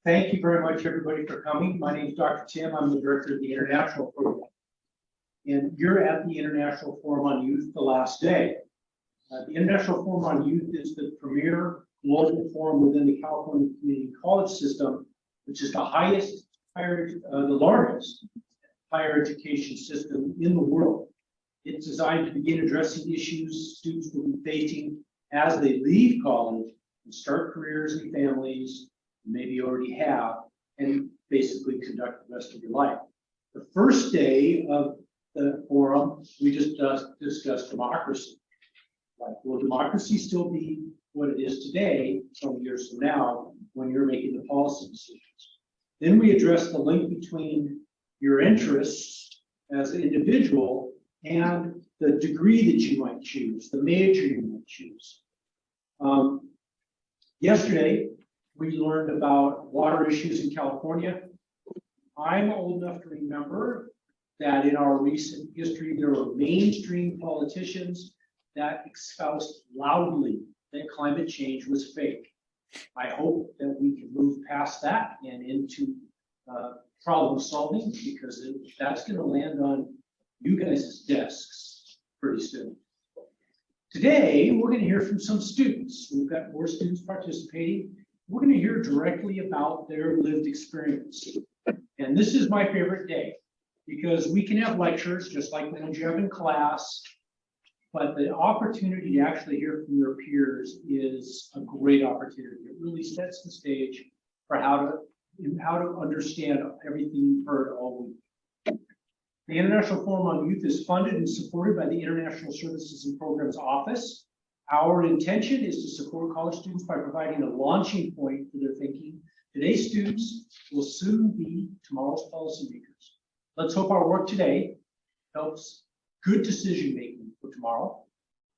Thank you very much, everybody, for coming. My name is Dr. Tim. I'm the director of the International Program. And you're at the International Forum on Youth the last day. The International Forum on Youth is the premier global forum within the California Community College system, which is the largest higher education system in the world. It's designed to begin addressing issues students will be facing as they leave college and start careers and families, maybe already have, and basically conduct the rest of your life. The first day of the forum, we just discussed democracy. Like, will democracy still be what it is today, 20 years from now, when you're making the policy decisions? Then we addressed the link between your interests as an individual and the degree that you might choose, the major you might choose. Yesterday, we learned about water issues in California. I'm old enough to remember that in our recent history, there were mainstream politicians that espoused loudly that climate change was fake. I hope that we can move past that and into problem solving, because that's going to land on you guys' desks pretty soon. Today, we're going to hear from some students. We've got more students participating. We're going to hear directly about their lived experience. And this is my favorite day, because we can have lectures just like the ones you have in class, but the opportunity to actually hear from your peers is a great opportunity. It really sets the stage for how to understand everything you've heard all week. The International Forum on Youth is funded and supported by the International Services and Programs Office. Our intention is to support college students by providing a launching point for their thinking. Today's students will soon be tomorrow's policymakers. Let's hope our work today helps good decision making for tomorrow.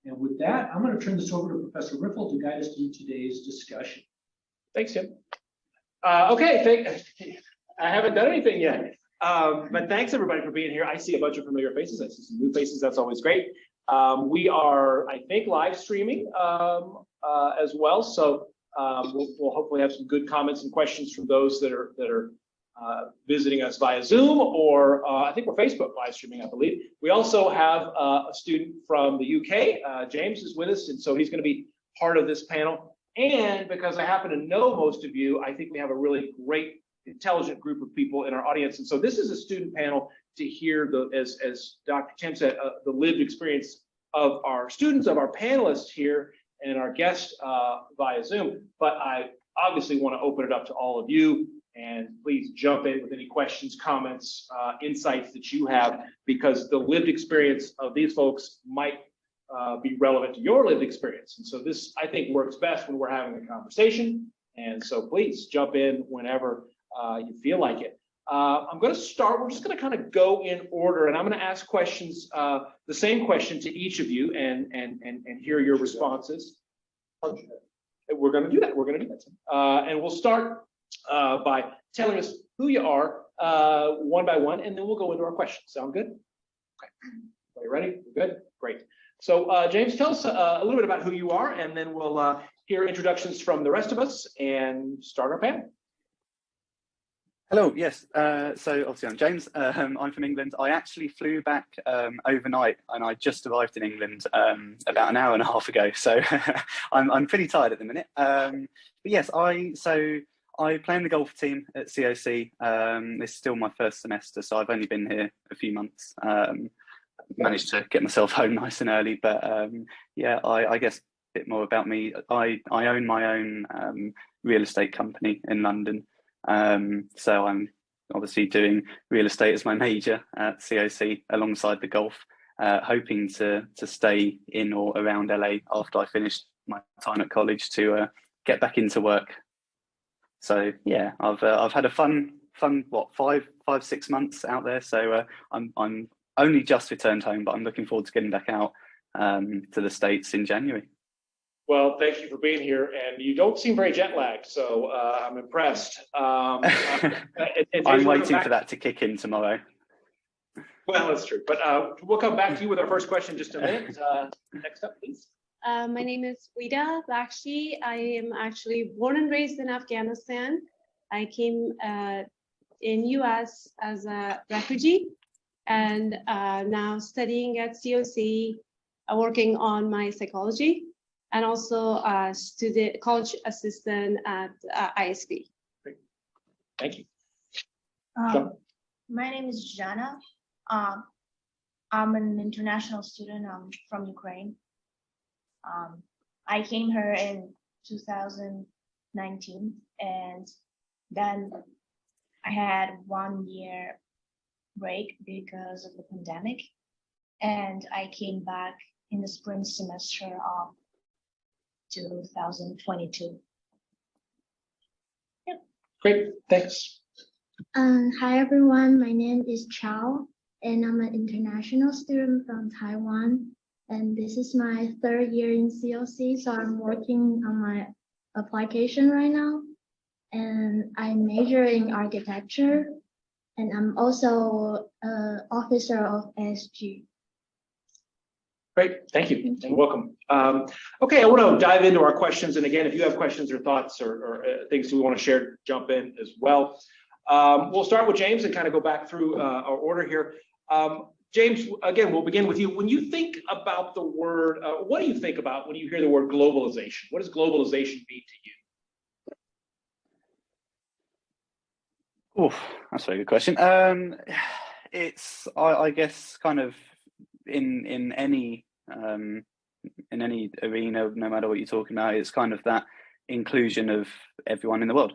And with that, I'm going to turn this over to Professor Riffel to guide us through today's discussion. Thanks, Tim. Okay, I haven't done anything yet. But thanks everybody for being here. I see a bunch of familiar faces. I see some new faces. That's always great. We are, I think, live streaming as well. So we'll hopefully have some good comments and questions from those that are visiting us via Zoom, or I think we're Facebook live streaming, I believe. We also have a student from the UK. James is with us, and so he's going to be part of this panel. And because I happen to know most of you, I think we have a really great, intelligent group of people in our audience. And so this is a student panel to hear, as Dr. Tim said, the lived experience of our students, of our panelists here, and our guests via Zoom. But I obviously want to open it up to all of you, and please jump in with any questions, comments, insights that you have, because the lived experience of these folks might be relevant to your lived experience. And so this, I think, works best when we're having a conversation. And so please jump in whenever you feel like it. I'm going to start. We're just going to kind of go in order, and I'm going to ask questions, the same question to each of you, and hear your responses. We're going to do that. We're going to do that. And we'll start by telling us who you are one by one, and then we'll go into our questions. Sound good? Okay. Are you ready? We're good? Great. So James, tell us a little bit about who you are, and then we'll hear introductions from the rest of us and start our panel. Hello, yes. So obviously I'm James. I'm from England. I actually flew back overnight, and I just arrived in England about an hour and a half ago. So I'm pretty tired at the minute. But yes, I play in the golf team at COC. It's still my first semester, so I've only been here a few months. Managed to get myself home nice and early, but yeah, I guess a bit more about me. I own my own real estate company in London. So I'm obviously doing real estate as my major at COC alongside the golf, hoping to stay in or around LA after I finish my time at college to get back into work. So yeah, I've had a fun 5-6 months out there. So I'm only just returned home, but I'm looking forward to getting back out to the States in January. Well, thank you for being here, and you don't seem very jet lagged, so I'm impressed. I'm waiting for that to kick in tomorrow. Well, that's true, but we'll come back to you with our first question in just a minute. Next up, please. My name is Vida Bakshi. I am actually born and raised in Afghanistan. I came in US as a refugee and now studying at COC, working on my psychology, and also student college assistant at ISP. Great. Thank you. My name is Zhanna. I'm an international student. I'm from Ukraine. I came here in 2019, and then I had 1 year break because of the pandemic, and I came back in the spring semester of 2022. Yep. Great, thanks. Hi everyone, my name is Chiao, and I'm an international student from Taiwan. And this is my 3rd year in COC, so I'm working on my application right now. And I major in architecture, and I'm also an officer of SG. Great, thank you. You're welcome. Okay, I want to dive into our questions. And again, if you have questions or thoughts or things we want to share, jump in as well. We'll start with James and kind of go back through our order here. James, again, we'll begin with you. When you think about the word, what do you think about when you hear the word globalization? What does globalization mean to you? Oh, that's a very good question. It's, I guess, kind of in any arena, no matter what you're talking about, it's kind of that inclusion of everyone in the world,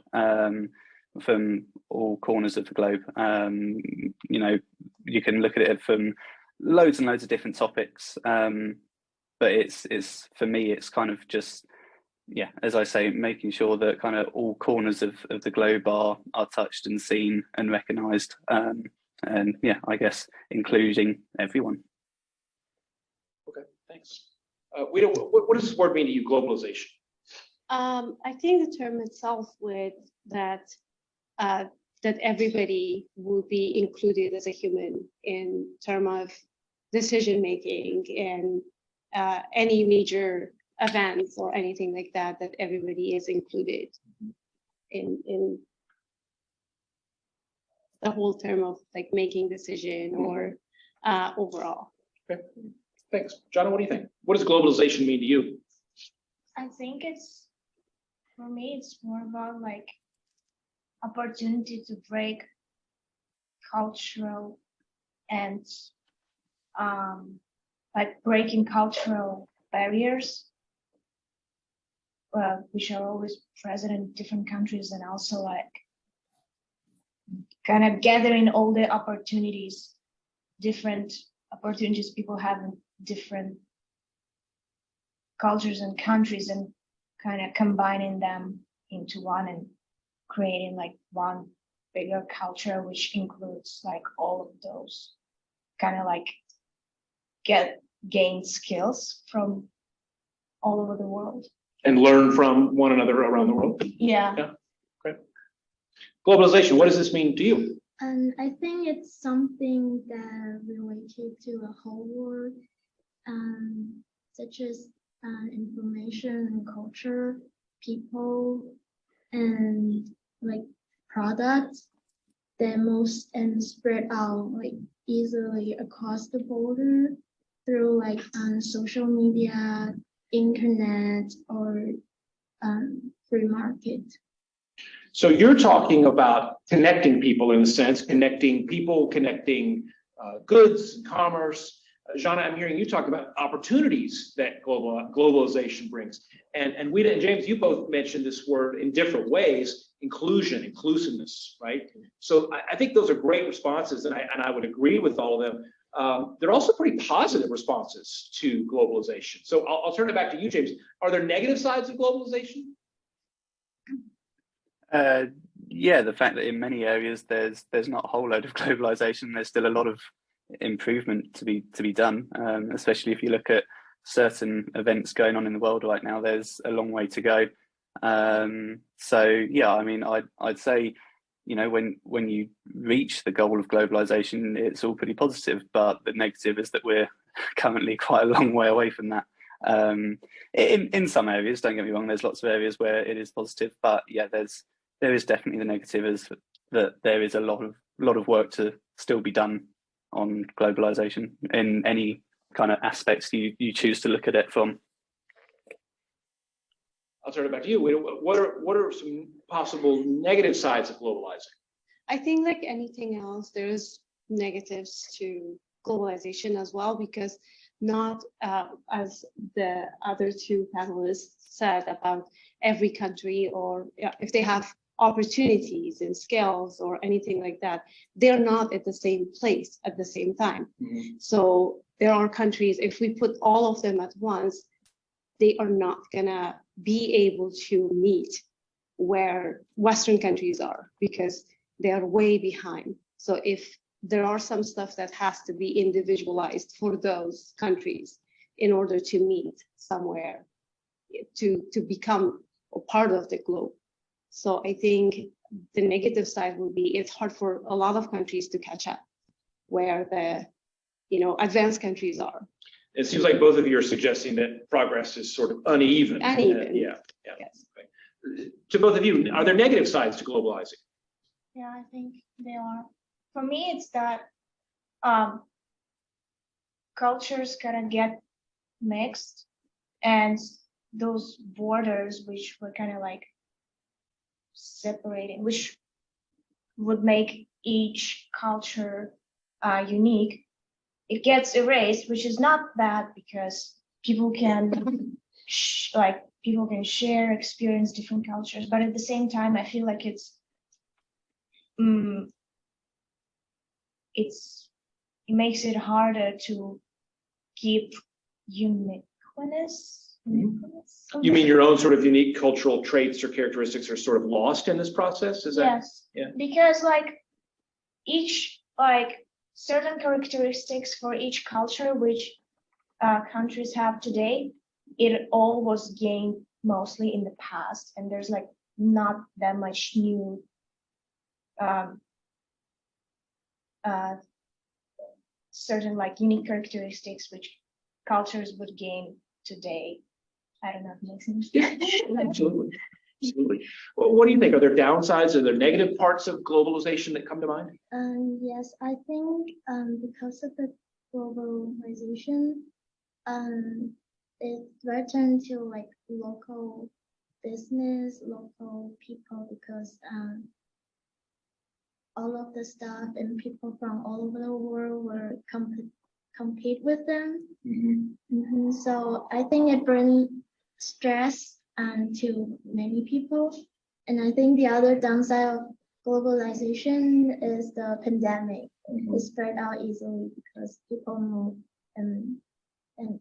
from all corners of the globe. You know, you can look at it from loads and loads of different topics, but it's for me, it's kind of just, yeah, as I say, making sure that kind of all corners of the globe are touched and seen and recognised, and yeah, I guess including everyone. Okay, thanks. What does this word mean to you, globalization? I think the term itself with that that everybody will be included as a human in terms of decision making and any major events or anything like that, that everybody is included in the whole term of like making decision or overall. Okay, thanks. Joanna, what do you think? What does globalization mean to you? I think it's, for me, it's more about like opportunity to break cultural and like breaking cultural barriers, which are always present in different countries, and also like kind of gathering all the opportunities, different opportunities people have in different cultures and countries, and kind of combining them into one and creating like one bigger culture, which includes like all of those, kind of like gain skills from all over the world And learn from one another around the world. Yeah. Yeah. Great. Globalization, what does this mean to you? I think it's something that related to the whole world, such as information and culture, people, and like products that most and spread out like easily across the border through like social media, internet, or free market. So you're talking about connecting people in a sense, connecting people, connecting goods, commerce. Zhanna, I'm hearing you talk about opportunities that globalization brings. And Wida and James, you both mentioned this word in different ways: inclusion, inclusiveness, right? So I think those are great responses, and I would agree with all of them. They're also pretty positive responses to globalization. So I'll turn it back to you, James. Are there negative sides of globalization? Yeah, the fact that in many areas there's not a whole load of globalization. There's still a lot of improvement to be done, especially if you look at certain events going on in the world right now. There's a long way to go. So yeah, I mean, I'd say, you know, when you reach the goal of globalization, it's all pretty positive, but the negative is that we're currently quite a long way away from that. In some areas, don't get me wrong, there's lots of areas where it is positive, but yeah, there's there is definitely the negative is that there is a lot of work to still be done on globalization in any kind of aspects you choose to look at it from. I'll turn it back to you. What are some possible negative sides of globalizing? I think like anything else, there's negatives to globalization as well, because not as the other two panelists said about every country, or if they have opportunities and skills or anything like that, they're not at the same place at the same time. Mm-hmm. So there are countries, if we put all of them at once, they are not gonna be able to meet where Western countries are, because they are way behind. So if there are some stuff that has to be individualized for those countries in order to meet somewhere, to become a part of the globe. So I think the negative side would be it's hard for a lot of countries to catch up where the advanced countries are. It seems like both of you are suggesting that progress is sort of uneven. Uneven. Yeah. Yes. Okay. To both of you, are there negative sides to globalizing? Yeah, I think they are. For me, it's that cultures kind of get mixed, and those borders which were kind of like separating, which would make each culture unique, it gets erased, which is not bad, because people can people can share, experience different cultures, but at the same time, I feel like it makes it harder to keep uniqueness. You mean your own sort of unique cultural traits or characteristics are sort of lost in this process? Is that? Yes. Yeah. Because each certain characteristics for each culture which countries have today, it all was gained mostly in the past, and there's not that much new certain unique characteristics which cultures would gain today. I don't know if it makes sense. Yeah, absolutely. Absolutely. Well, what do you think? Are there downsides? Are there negative parts of globalization that come to mind? Yes, I think because of the globalization, it threatened to local business, local people, because all of the stuff and people from all over the world were compete with them. Mm-hmm. So I think it brings stress to many people. And I think the other downside of globalization is the pandemic. It spread out easily because people move and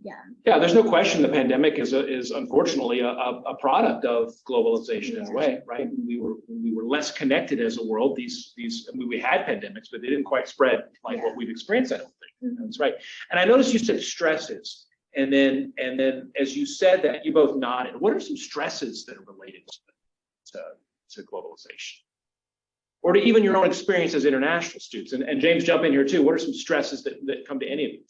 yeah. Yeah, there's no question the pandemic is unfortunately a product of globalization in a way, right? We were less connected as a world. We had pandemics, but they didn't quite spread like what we've experienced, I don't think. That's right. And I noticed you said stresses. And then as you said that, you both nodded. What are some stresses that are related to globalization? Or to even your own experience as international students? And James, jump in here too. What are some stresses that come to any of you?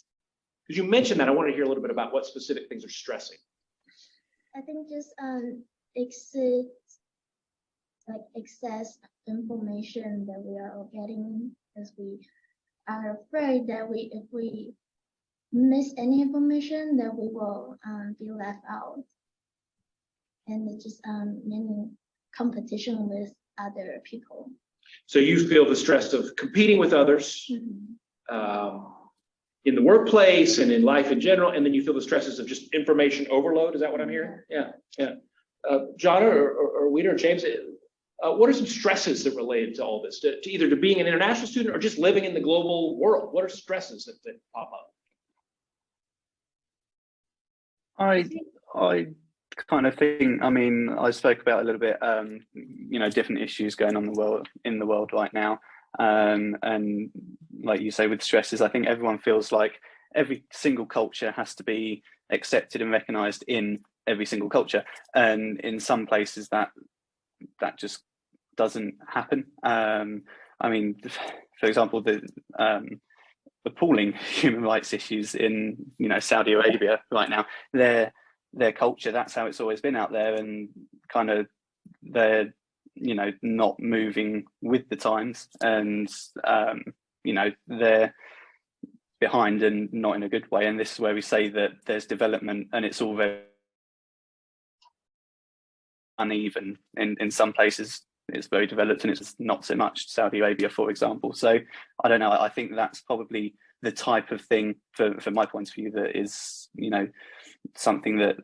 Because you mentioned that, I want to hear a little bit about what specific things are stressing. I think just excess information that we are all getting, because we are afraid that if we miss any information, that we will be left out, and it's just many competition with other people. So you feel the stress of competing with others in the workplace and in life in general, and then you feel the stresses of just information overload. Is that what I'm hearing? Yeah. Jhanna or Wheater or James, what are some stresses that relate to all this, to either to being an international student or just living in the global world? What are stresses that pop up? I kind of think, I spoke about a little bit, different issues going on in the world right now. And like you say, with stresses, I think everyone feels like every single culture has to be accepted and recognized in every single culture. And in some places that just doesn't happen. For example, the appalling human rights issues in Saudi Arabia right now, their culture, that's how it's always been out there, and kind of you know, not moving with the times, and you know, they're behind and not in a good way. And this is where we say that there's development, and it's all very uneven. In some places it's very developed and it's not so much. Saudi Arabia, for example. So I don't know, I think that's probably the type of thing, from my point of view, that is, you know, something that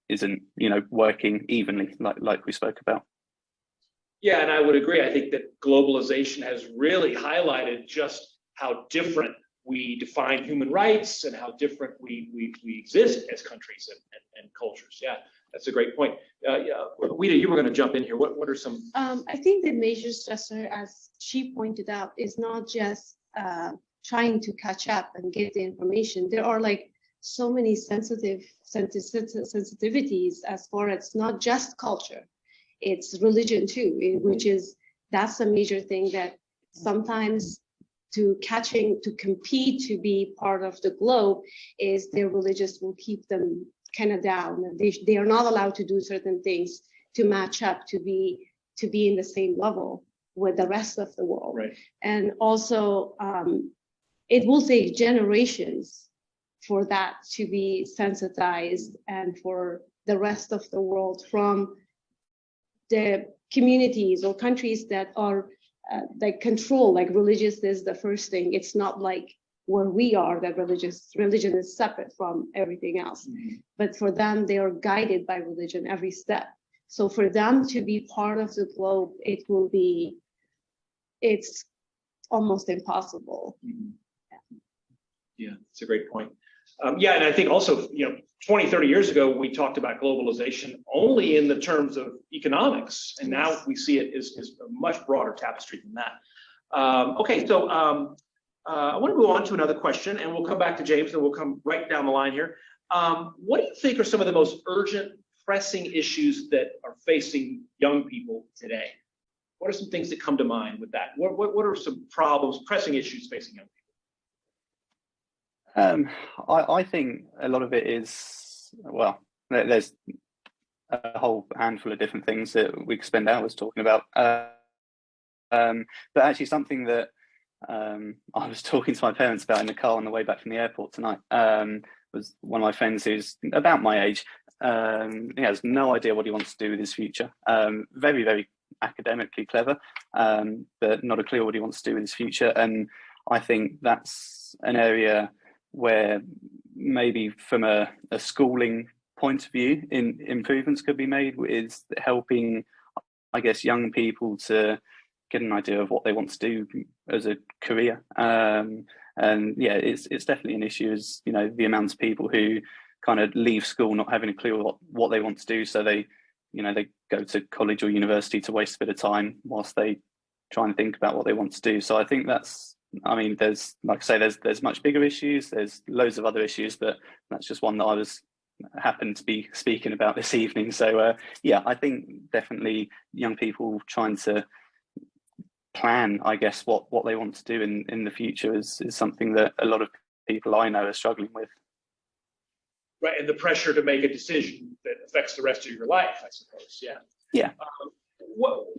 isn't, you know, working evenly, like we spoke about. Yeah, and I would agree. I think that globalization has really highlighted just how different we define human rights and how different we exist as countries and cultures. Yeah, that's a great point. Wida, you were going to jump in here. What are some? I think the major stressor, as she pointed out, is not just trying to catch up and get the information. There are like so many sensitivities as far as not just culture, it's religion too, that's a major thing that sometimes to compete to be part of the globe is their religious will keep them kind of down. They are not allowed to do certain things to match up to be in the same level with the rest of the world. Right. And also it will take generations for that to be sensitized and for the rest of the world from the communities or countries that are like control, like religious is the first thing. It's not like where we are that religion is separate from everything else. Mm-hmm. But for them, they are guided by religion every step. So for them to be part of the globe, it's almost impossible. Mm-hmm. Yeah, it's a great point. Yeah, and I think also, 20, 30 years ago, we talked about globalization only in the terms of economics, and now we see it as a much broader tapestry than that. Okay, so I want to go on to another question, and we'll come back to James, and we'll come right down the line here. What do you think are some of the most urgent, pressing issues that are facing young people today? What are some things that come to mind with that? What are some problems, pressing issues facing young people? I think a lot of it is, well, there's a whole handful of different things that we could spend hours talking about. But actually something that I was talking to my parents about in the car on the way back from the airport tonight was one of my friends who's about my age. He has no idea what he wants to do with his future. Very, very academically clever, but not a clue what he wants to do with his future. And I think that's an area where maybe from a schooling point of view, improvements could be made with helping, I guess, young people to get an idea of what they want to do as a career. And yeah, it's definitely an issue, as the amount of people who kind of leave school not having a clue what they want to do, so they go to college or university to waste a bit of time whilst they try and think about what they want to do. So I think there's, like I say, there's much bigger issues. There's loads of other issues, but that's just one that I happened to be speaking about this evening. So yeah, I think definitely young people trying to plan, I guess, what they want to do in the future is something that a lot of people I know are struggling with. Right, and the pressure to make a decision that affects the rest of your life, I suppose. Yeah. Yeah.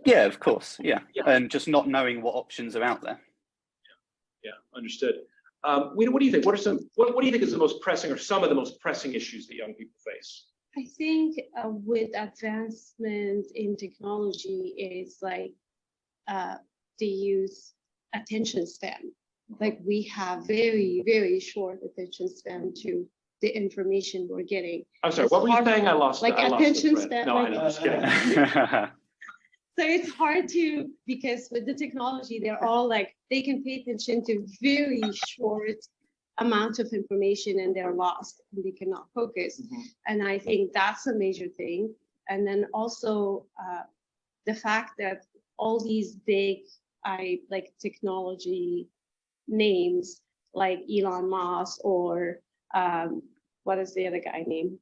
Yeah, of course. Yeah. And just not knowing what options are out there. Yeah, understood. What do you think? What do you think is the most pressing, or some of the most pressing issues that young people face? I think with advancement in technology is like the youth attention span. Like we have very, very short attention span to the information we're getting. I'm sorry, what were you saying? I lost. Like attention span. No, I know. Just kidding. So it's hard to, because with the technology, they're all like, they can pay attention to very short amount of information and they're lost and they cannot focus. Mm-hmm. And I think that's a major thing. And then also the fact that all these big like technology names like Elon Musk or what is the other guy name?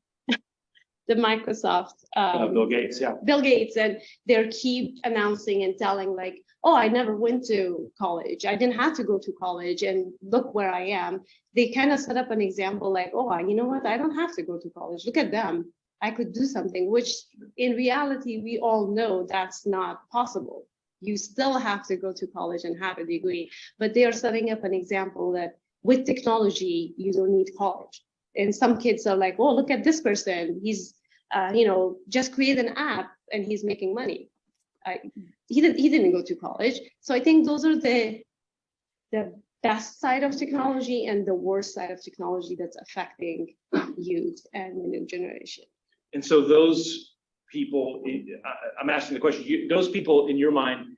The Microsoft. Bill Gates, yeah. Bill Gates, and they keep announcing and telling like, oh, I never went to college. I didn't have to go to college, and look where I am. They kind of set up an example like, oh, you know what? I don't have to go to college. Look at them. I could do something, which in reality, we all know that's not possible. You still have to go to college and have a degree, but they are setting up an example that with technology, you don't need college. And some kids are like, oh, look at this person. He's, just create an app and he's making money. He didn't go to college. So I think those are the best side of technology and the worst side of technology that's affecting youth and the new generation. And so those people, I'm asking the question, those people in your mind,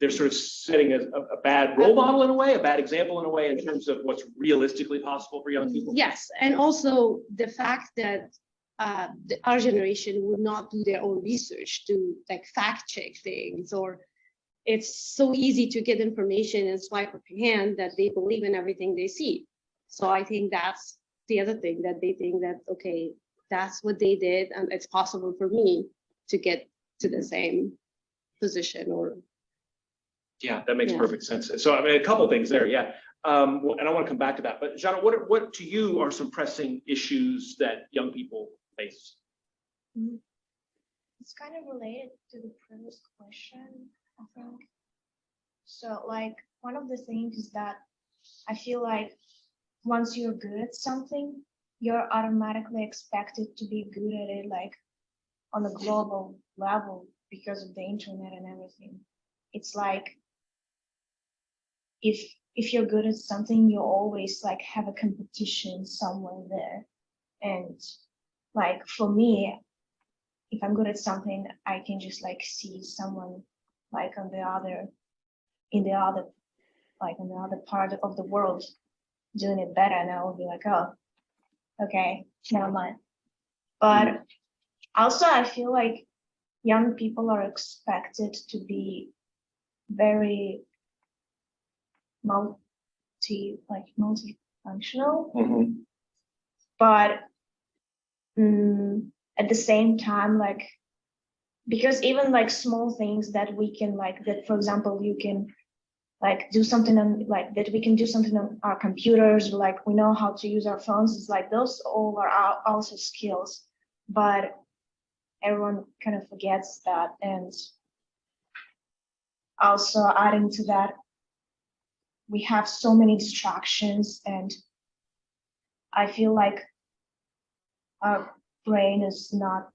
they're sort of setting a bad role model in a way, a bad example in a way in terms of what's realistically possible for young people? Yes, and also the fact that our generation would not do their own research to like fact check things, or it's so easy to get information and swipe of your hand that they believe in everything they see. So I think that's the other thing, that they think that, okay, that's what they did and it's possible for me to get to the same position. Or yeah, that makes perfect sense. So I mean, a couple of things there, yeah. And I want to come back to that, but Zhanna, what to you are some pressing issues that young people face? It's kind of related to the previous question, I think. So like one of the things is that I feel like once you're good at something, you're automatically expected to be good at it, like on a global level because of the internet and everything. It's like if you're good at something, you always like have a competition somewhere there. And like for me, if I'm good at something, I can just like see someone like in the other part of the world doing it better, and I will be like, oh, okay, never mind. But also I feel like young people are expected to be very multifunctional, but at the same time, like, because even like small things that we can like, that for example, you can like do something on like that we can do something on our computers, like we know how to use our phones, it's like those all are also skills, but everyone kind of forgets that. And also adding to that, we have so many distractions, and I feel like our brain is not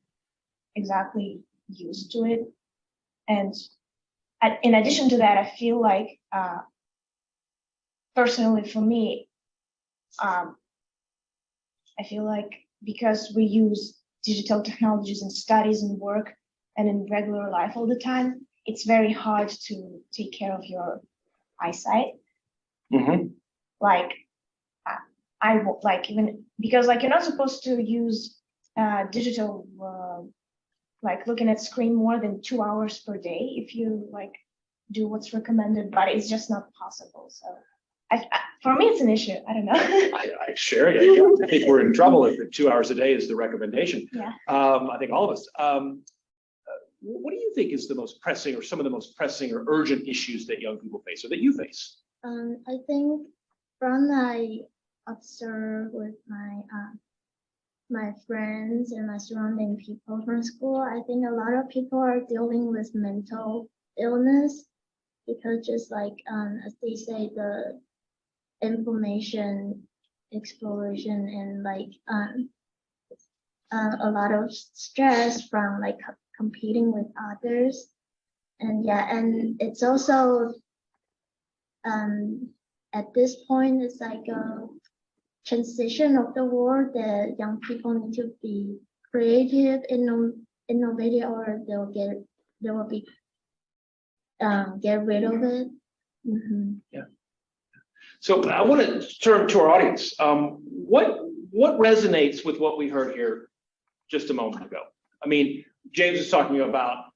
exactly used to it. And in addition to that, I feel like personally for me, I feel like because we use digital technologies in studies and work and in regular life all the time, it's very hard to take care of your eyesight. Like I like, even because like you're not supposed to use digital like looking at screen more than 2 hours per day if you like do what's recommended, but it's just not possible. So for me, it's an issue. I don't know. I share it. Yeah. I think we're in trouble if 2 hours a day is the recommendation. Yeah. I think all of us. What do you think is the most pressing, or some of the most pressing or urgent issues that young people face, or that you face? I think from I observe with my friends and my surrounding people from school, I think a lot of people are dealing with mental illness because just like as they say, the information explosion and like a lot of stress from like competing with others. And yeah, and it's also at this point it's like a transition of the world that young people need to be creative, innovative, or they will be get rid of it. Yeah. So I want to turn to our audience. What resonates with what we heard here just a moment ago? I mean, James is talking about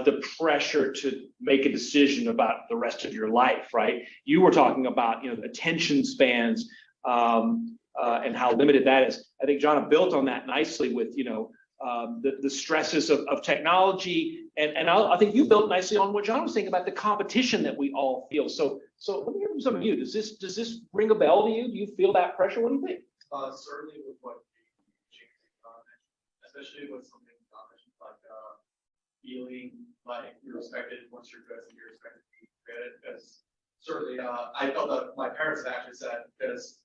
the pressure to make a decision about the rest of your life, right? You were talking about, attention spans and how limited that is. I think Zhanna built on that nicely with, the stresses of technology, and I think you built nicely on what Zhanna was saying about the competition that we all feel. So let me hear from some of you. Does this ring a bell to you? Do you feel that pressure? What do you think? Certainly with what especially with something like feeling like you're respected once you're good and you're expected to be good. Because certainly, I felt that my parents had actually said, because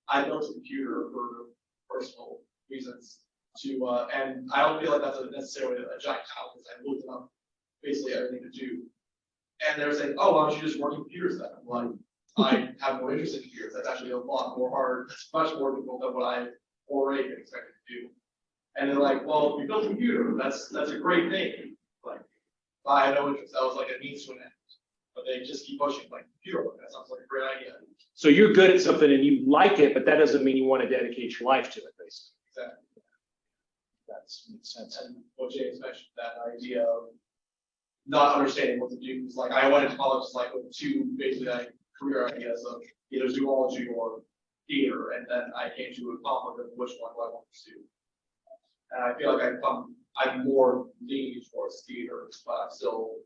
I built a computer for personal reasons and I don't feel like that's necessarily a giant challenge because I looked up basically everything to do. And they were saying, oh, why don't you just work in computers then? I'm like, I have more interest in computers. That's actually a lot more hard. It's much more difficult than what I already been expected to do. And they're like, well, you built a computer. That's a great thing. Like, I had no interest. That was like a means to an end. But they just keep pushing, like, computer work. That sounds like a great idea. So you're good at something and you like it, but that doesn't mean you want to dedicate your life to it, basically. Exactly. That makes sense. And what James mentioned, that idea of not understanding what to do is like, I went into college like with two basically like career ideas of either zoology or theater, and then I came to a conflict of which one do I want to pursue. And I feel like I'm more leaning towards theater, but I'm still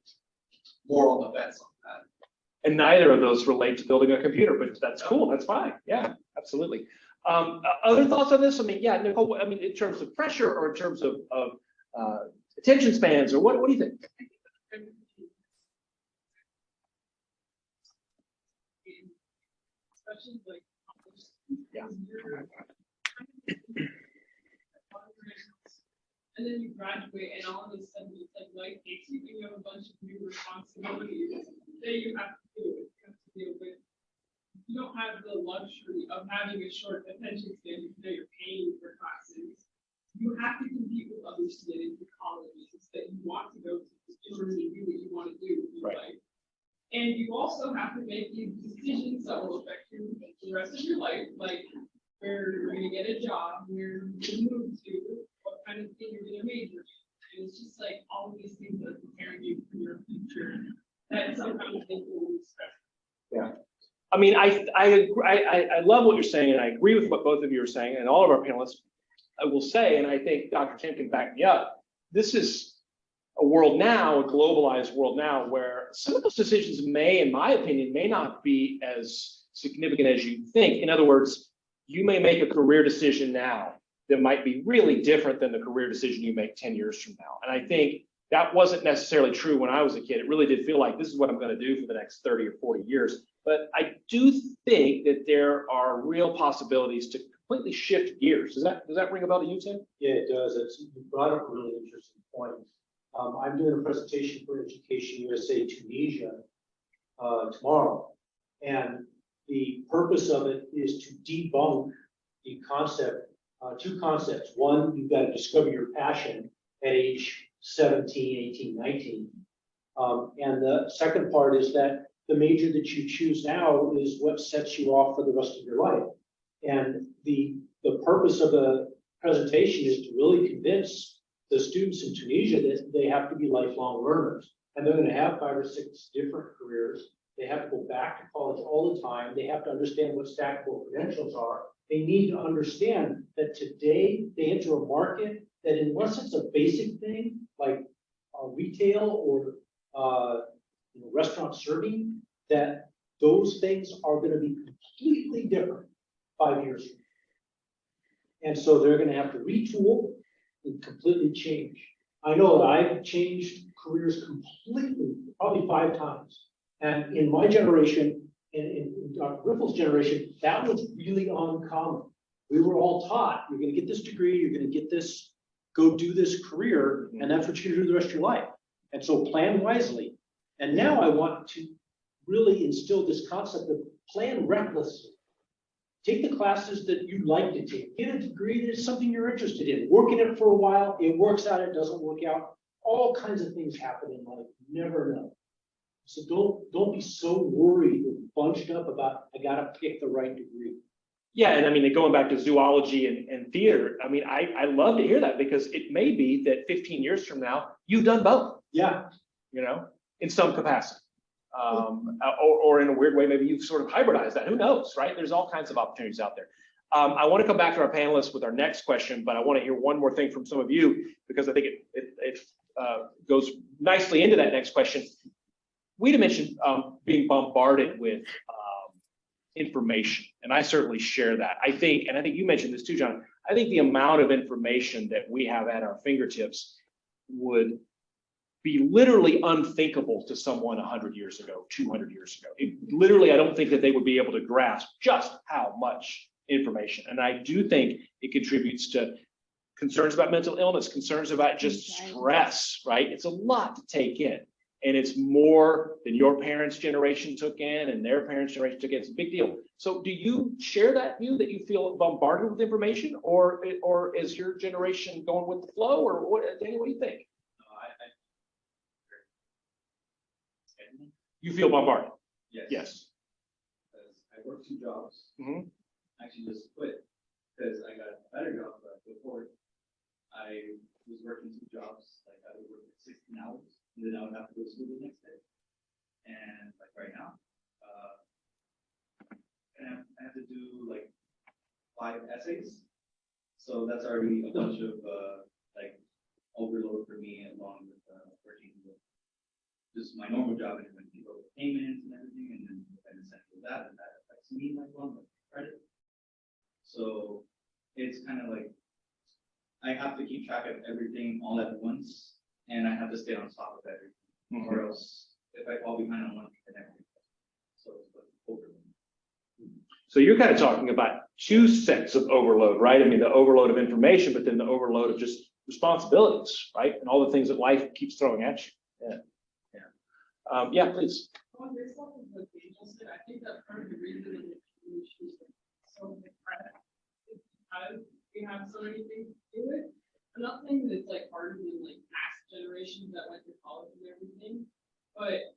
more on the fence on that. And neither of those relate to building a computer, but that's cool. That's fine. Yeah, absolutely. Other thoughts on this? I mean, yeah, Nicole, I mean, in terms of pressure or in terms of attention spans, or what do you think? Especially like, Yeah. And then you graduate, and all of a sudden it's like life takes you, and you have a bunch of new responsibilities that you have to do. You have to deal with. You don't have the luxury of having a short attention span that you're paying for classes. You have to compete with other students in colleges that you want to go to in order to do what you want to do in your life. And you also have to make these decisions that will affect you the rest of your life, like where you're going to get a job, where you're going to move to, what kind of thing you're going to major in. And it's just like all of these things that are preparing you for your future that sometimes they will respect. Yeah. I mean, I love what you're saying, and I agree with what both of you are saying, and all of our panelists. I will say, and I think Dr. Tim can back me up, this is a world now, a globalized world now, where some of those decisions may, in my opinion, may not be as significant as you think. In other words, you may make a career decision now that might be really different than the career decision you make 10 years from now. And I think that wasn't necessarily true when I was a kid. It really did feel like this is what I'm going to do for the next 30 or 40 years. But I do think that there are real possibilities to completely shift gears. Does that ring a bell to you, Tim? Yeah, it does. You brought up a really interesting point. I'm doing a presentation for Education USA Tunisia tomorrow. And the purpose of it is to debunk the concept, two concepts. One, you've got to discover your passion at age 17, 18, 19. And the second part is that the major that you choose now is what sets you off for the rest of your life. And the purpose of the presentation is to really convince the students in Tunisia that they have to be lifelong learners. And they're going to have 5 or 6 different careers. They have to go back to college all the time. They have to understand what stackable credentials are. They need to understand that today they enter a market that, unless it's a basic thing like retail or restaurant serving, that those things are going to be completely different 5 years from now. And so they're going to have to retool and completely change. I know that I've changed careers completely, probably 5 times. And in my generation, in Dr. Riffel's generation, that was really uncommon. We were all taught, you're going to get this degree, you're going to get this, go do this career, and that's what you're going to do the rest of your life. And so plan wisely. And now I want to really instill this concept of plan recklessly. Take the classes that you like to take. Get a degree that's something you're interested in. Work in it for a while. It works out, it doesn't work out. All kinds of things happen in life. You never know. So don't be so worried or bunched up about, I got to pick the right degree. Yeah, and I mean, going back to zoology and theater, I mean, I love to hear that, because it may be that 15 years from now, you've done both. Yeah. In some capacity. Or in a weird way, maybe you've sort of hybridized that. Who knows, right? There's all kinds of opportunities out there. I want to come back to our panelists with our next question, but I want to hear one more thing from some of you, because I think it goes nicely into that next question. We mentioned being bombarded with information, and I certainly share that. I think you mentioned this too, John. I think the amount of information that we have at our fingertips would be literally unthinkable to someone 100 years ago, 200 years ago. Literally, I don't think that they would be able to grasp just how much information. And I do think it contributes to concerns about mental illness, concerns about just stress, right? It's a lot to take in. And it's more than your parents' generation took in and their parents' generation took in. It's a big deal. So do you share that view that you feel bombarded with information, or is your generation going with the flow, or what, Daniel, what do you think? You feel bombarded? Yes. Yes. Because I work 2 jobs. Mhm. Actually just quit because I got a better job, but before I was working 2 jobs, like I would work 16 hours, and then I would have to go to school the next day. And like right now, and I have to do like 5 essays. So that's already a bunch of like overload for me, along with working with just my normal job and when people with payments and everything, and then an essential that, and that affects me like credit. So it's kind of like I have to keep track of everything all at once, and I have to stay on top of everything, or else if I fall behind on one thing, then everything. So it's like overload. So you're kind of talking about 2 sets of overload, right? I mean, the overload of information, but then the overload of just responsibilities, right? And all the things that life keeps throwing at you. Yeah, please. On this level, what Daniel said, I think that part of the reason that we choose so depressed is because we have so many things to do with. Another thing that's like harder than like past generations that went to college and everything, but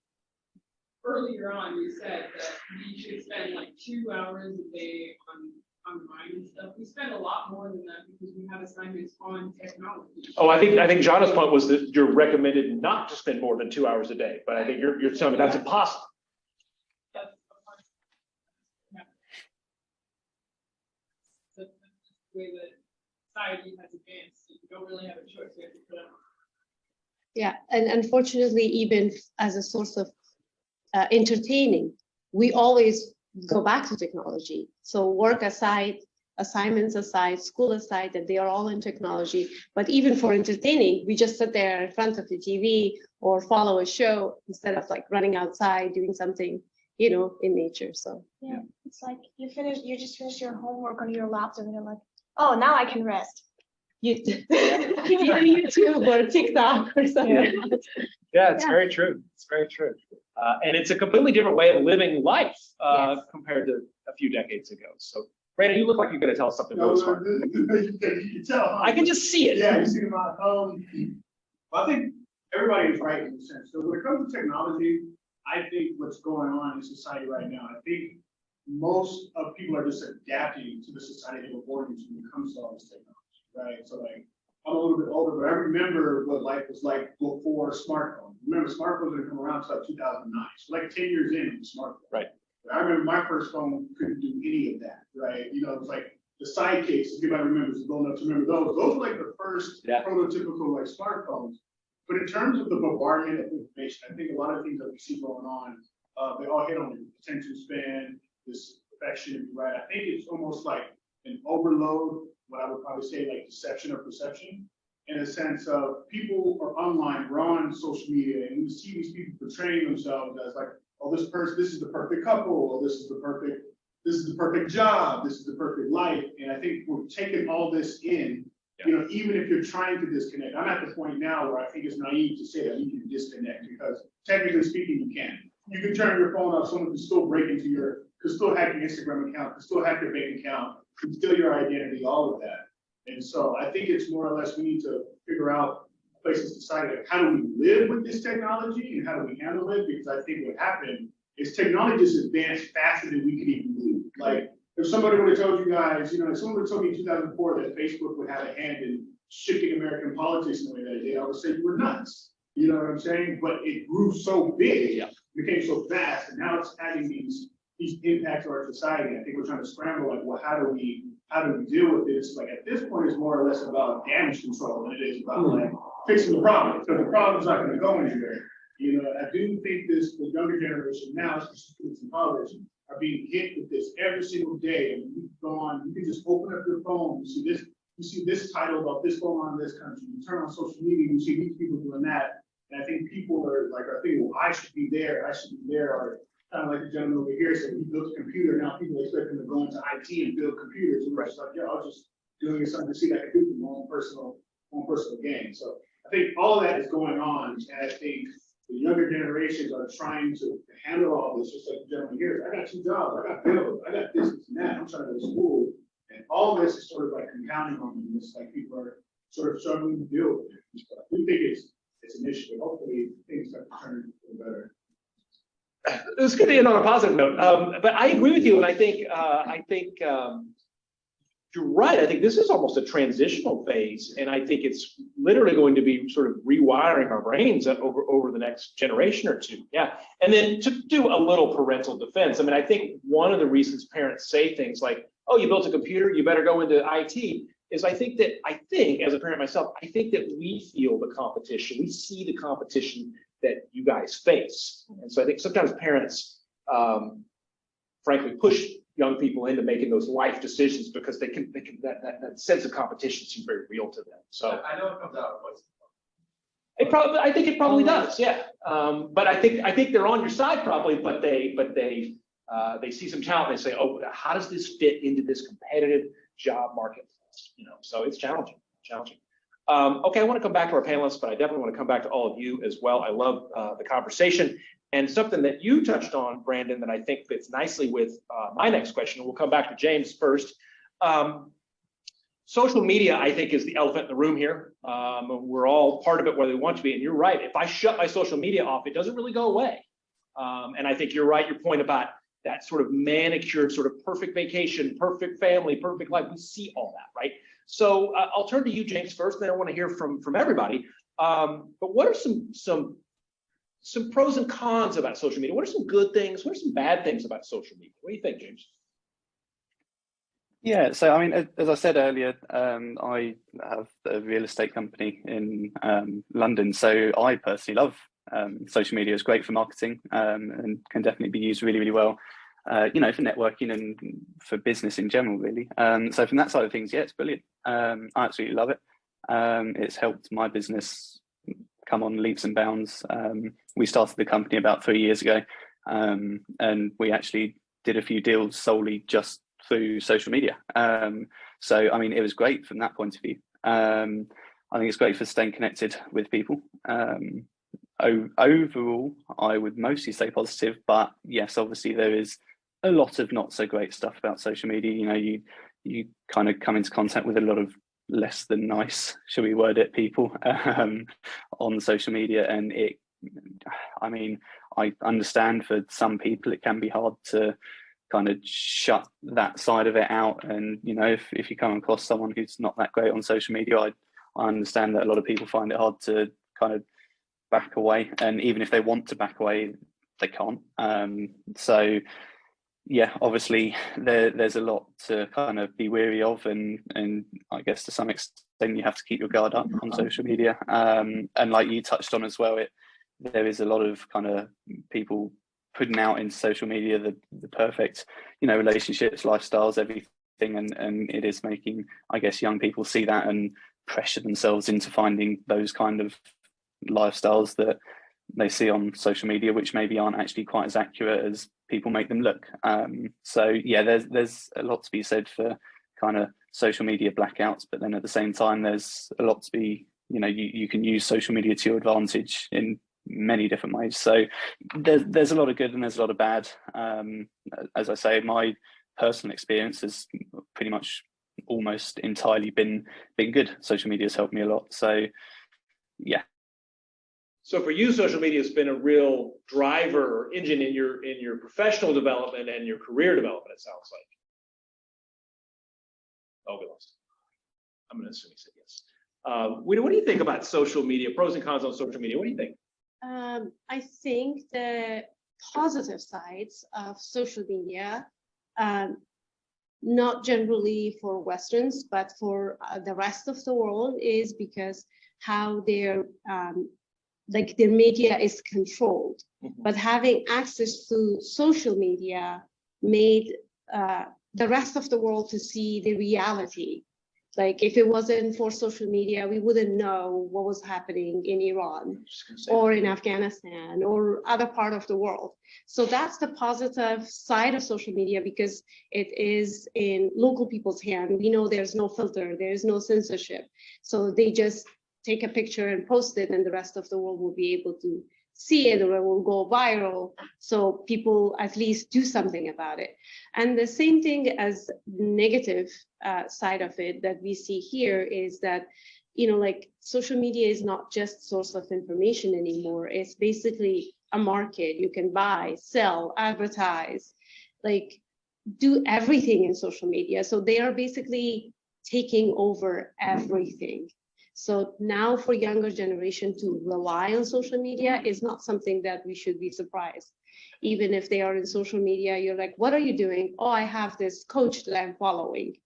earlier on you said that we should spend like 2 hours a day on mind and stuff. We spend a lot more than that because we have assignments on technology. Oh, I think Zhanna's point was that you're recommended not to spend more than 2 hours a day, but I think you're telling me that's impossible. That's a part. Yeah. That's the way that society has advanced. You don't really have a choice. You have to put up. Yeah, and unfortunately, even as a source of entertaining, we always go back to technology. So work aside, assignments aside, school aside, that they are all in technology. But even for entertaining, we just sit there in front of the TV or follow a show instead of like running outside, doing something, in nature. So Yeah, it's like you just finish your homework on your laptop and you're like, oh, now I can rest. YouTube or TikTok or something. Yeah, it's very true. It's very true. And it's a completely different way of living life compared to a few decades ago. So, Brandon, you look like you're going to tell us something really smart. You can tell. Huh? I can just see it. Yeah, you see my I think everybody is right in a sense. So when it comes to technology, I think what's going on in society right now, I think most of people are just adapting to the society they were born into when it comes to all this technology. Right, so like I'm a little bit older, but I remember what life was like before smartphones. Remember, smartphones didn't come around until like 2009, so like 10 years in with smartphone. Right. I remember my first phone couldn't do any of that. Right, it was like the sidekicks. If anybody remembers, old enough to remember those. Those were like the first prototypical like smartphones. But in terms of the bombardment of information, I think a lot of things that we see going on, they all hit on the attention span, this perfection. Right, I think it's almost like an overload. What I would probably say like deception or perception, in a sense of people are online, we're on social media, and you see these people portraying themselves as like, oh, this is the perfect couple, or this is the perfect job, this is the perfect life. And I think we're taking all this in, even if you're trying to disconnect. I'm at the point now where I think it's naive to say that you can disconnect, because technically speaking, you can. You can turn your phone off, someone can still break into could still hack your Instagram account, could still hack your bank account, could steal your identity, all of that. And so I think it's more or less we need to figure out a place in society, like how do we live with this technology and how do we handle it? Because I think what happened is technology just advanced faster than we could even believe. Like if somebody would have told you guys, if someone would have told me in 2004 that Facebook would have a hand in shifting American politics in the way that it did, I would say you were nuts. You know what I'm saying? But it grew so big, became so fast, and now it's having these impacts on our society. I think we're trying to scramble, like, well, how do we deal with this? Like at this point, it's more or less about damage control than it is about like fixing the problem, because the problem's not going to go anywhere. I do think the younger generation now, especially students in college, are being hit with this every single day. And you can go on, you can just open up your phone, you see this you see this title about this going on in this country. You turn on social media, you see these people doing that. And I think people are thinking, well, I should be there, or kind of like the gentleman over here said, he built a computer, now people expect him to go into IT and build computers. And we're just like, yeah, I was just doing something to see that I could do for my own personal gain. So I think all of that is going on, and I think the younger generations are trying to handle all this, just like the gentleman here. I got 2 jobs, I got bills, I got this and that, I'm trying to go to school. And all this is sort of like compounding on them. It's like people are sort of struggling to deal with it. So we think it's an issue, but hopefully things have to turn for the better. It was good to end on a positive note, but I agree with you, and I think you're right. I think this is almost a transitional phase, and I think it's literally going to be sort of rewiring our brains over the next generation or two. Yeah, and then to do a little parental defense, I mean, I think one of the reasons parents say things like, "Oh, you built a computer, you better go into IT," is I think as a parent myself, I think that we feel the competition, we see the competition that you guys face, and so I think sometimes parents, frankly, push young people into making those life decisions because they can that sense of competition seems very real to them. So I know it comes out of I think it probably does, yeah. But I think they're on your side probably, but they see some talent and they say, oh, how does this fit into this competitive job marketplace? You know, so it's challenging. Okay, I want to come back to our panelists, but I definitely want to come back to all of you as well. I love the conversation. And something that you touched on, Brandon, that I think fits nicely with my next question, and we'll come back to James first. Social media, I think, is the elephant in the room here. We're all part of it, whether we want to be. And you're right. If I shut my social media off, it doesn't really go away. And I think you're right. Your point about that sort of manicured, sort of perfect vacation, perfect family, perfect life. We see all that, right? So I'll turn to you, James, first. Then I want to hear from everybody. But what are some pros and cons about social media? What are some good things? What are some bad things about social media? What do you think, James? Yeah, so I mean, as I said earlier, I have a real estate company in London, so I personally love social media. It's great for marketing and can definitely be used really, really well, you know, for networking and for business in general, really. So from that side of things, yeah, it's brilliant. I absolutely love it. It's helped my business come on leaps and bounds. We started the company about 3 years ago, and we actually did a few deals solely just through social media. So, I mean, it was great from that point of view. I think it's great for staying connected with people. Overall, I would mostly say positive, but yes, obviously there is a lot of not so great stuff about social media. You know, you kind of come into contact with a lot of less than nice, shall we word it, people on social media, and I mean, I understand for some people it can be hard to kind of shut that side of it out, and you know, if you come across someone who's not that great on social media, I understand that a lot of people find it hard to kind of back away, and even if they want to back away, they can't. So yeah, obviously there's a lot to kind of be wary of, and I guess to some extent you have to keep your guard up on social media. And like you touched on as well, there is a lot of kind of people putting out in social media the perfect, you know, relationships, lifestyles, everything, and it is making, I guess, young people see that and pressure themselves into finding those kind of lifestyles that they see on social media, which maybe aren't actually quite as accurate as people make them look. So yeah, there's a lot to be said for kind of social media blackouts, but then at the same time, there's a lot to be, you know, you can use social media to your advantage in many different ways. So there's a lot of good and there's a lot of bad. As I say, my personal experience has pretty much almost entirely been good. Social media has helped me a lot. So yeah. So for you, social media has been a real driver engine in your professional development and your career development, it sounds like. Oh, we lost. I'm going to assume he said yes. What do you think about social media, pros and cons on social media? What do you think? I think the positive sides of social media, not generally for Westerns, but for the rest of the world, is because how their media is controlled. Mm-hmm. But having access to social media made the rest of the world to see the reality Like if it wasn't for social media, we wouldn't know what was happening in Iran or in Afghanistan or other part of the world. So that's the positive side of social media, because it is in local people's hand. We know there's no filter, there's no censorship. So they just take a picture and post it, and the rest of the world will be able to see it, or it will go viral. So people at least do something about it. And the same thing as negative side of it that we see here is that, you know, like social media is not just source of information anymore. It's basically a market. You can buy, sell, advertise, like do everything in social media. So they are basically taking over everything. So now for younger generation to rely on social media is not something that we should be surprised. Even if they are in social media, you're like, what are you doing? Oh, I have this coach that I'm following.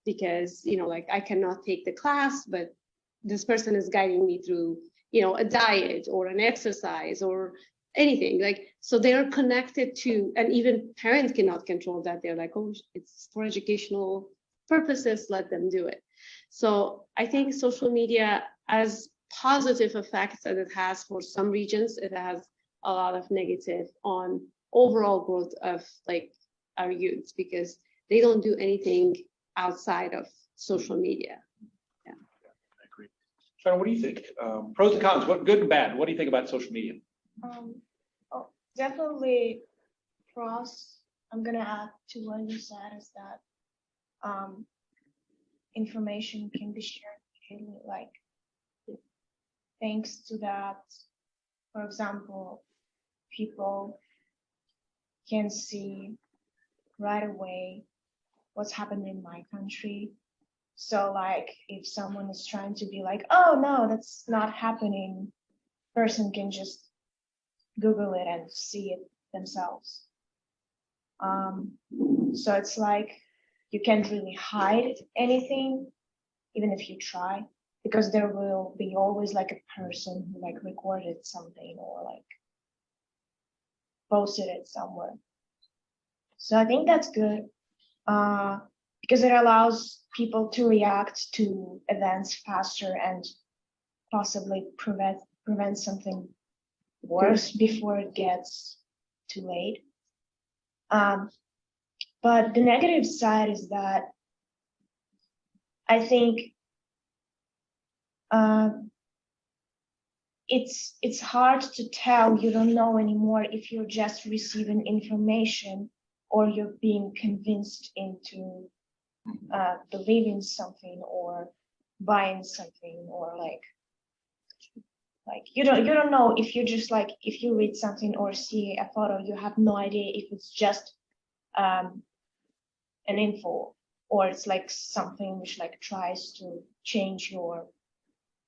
Because, you know, like I cannot take the class, but this person is guiding me through, you know, a diet or an exercise or anything. Like, so they are connected to, and even parents cannot control that. They're like, oh, it's for educational purposes, let them do it. So I think social media, as positive effects that it has for some regions, it has a lot of negative on overall growth of like our youth, because they don't do anything outside of social media. Yeah. I agree. Zhanna, what do you think? Pros and cons, what good and bad? What do you think about social media? Definitely pros. I'm gonna add to what you said is that information can be shared freely, like thanks to that. For example, people can see right away what's happening in my country. So like if someone is trying to be like, oh no, that's not happening, person can just Google it and see it themselves. So it's like you can't really hide anything, even if you try, because there will be always like a person who like recorded something or like posted it somewhere. So I think that's good, because it allows people to react to events faster and possibly prevent something worse before it gets too late. But the negative side is that I think it's hard to tell. You don't know anymore if you're just receiving information or you're being convinced into believing something or buying something, or like you don't know if you just like, if you read something or see a photo, you have no idea if it's just an info or it's like something which like tries to change your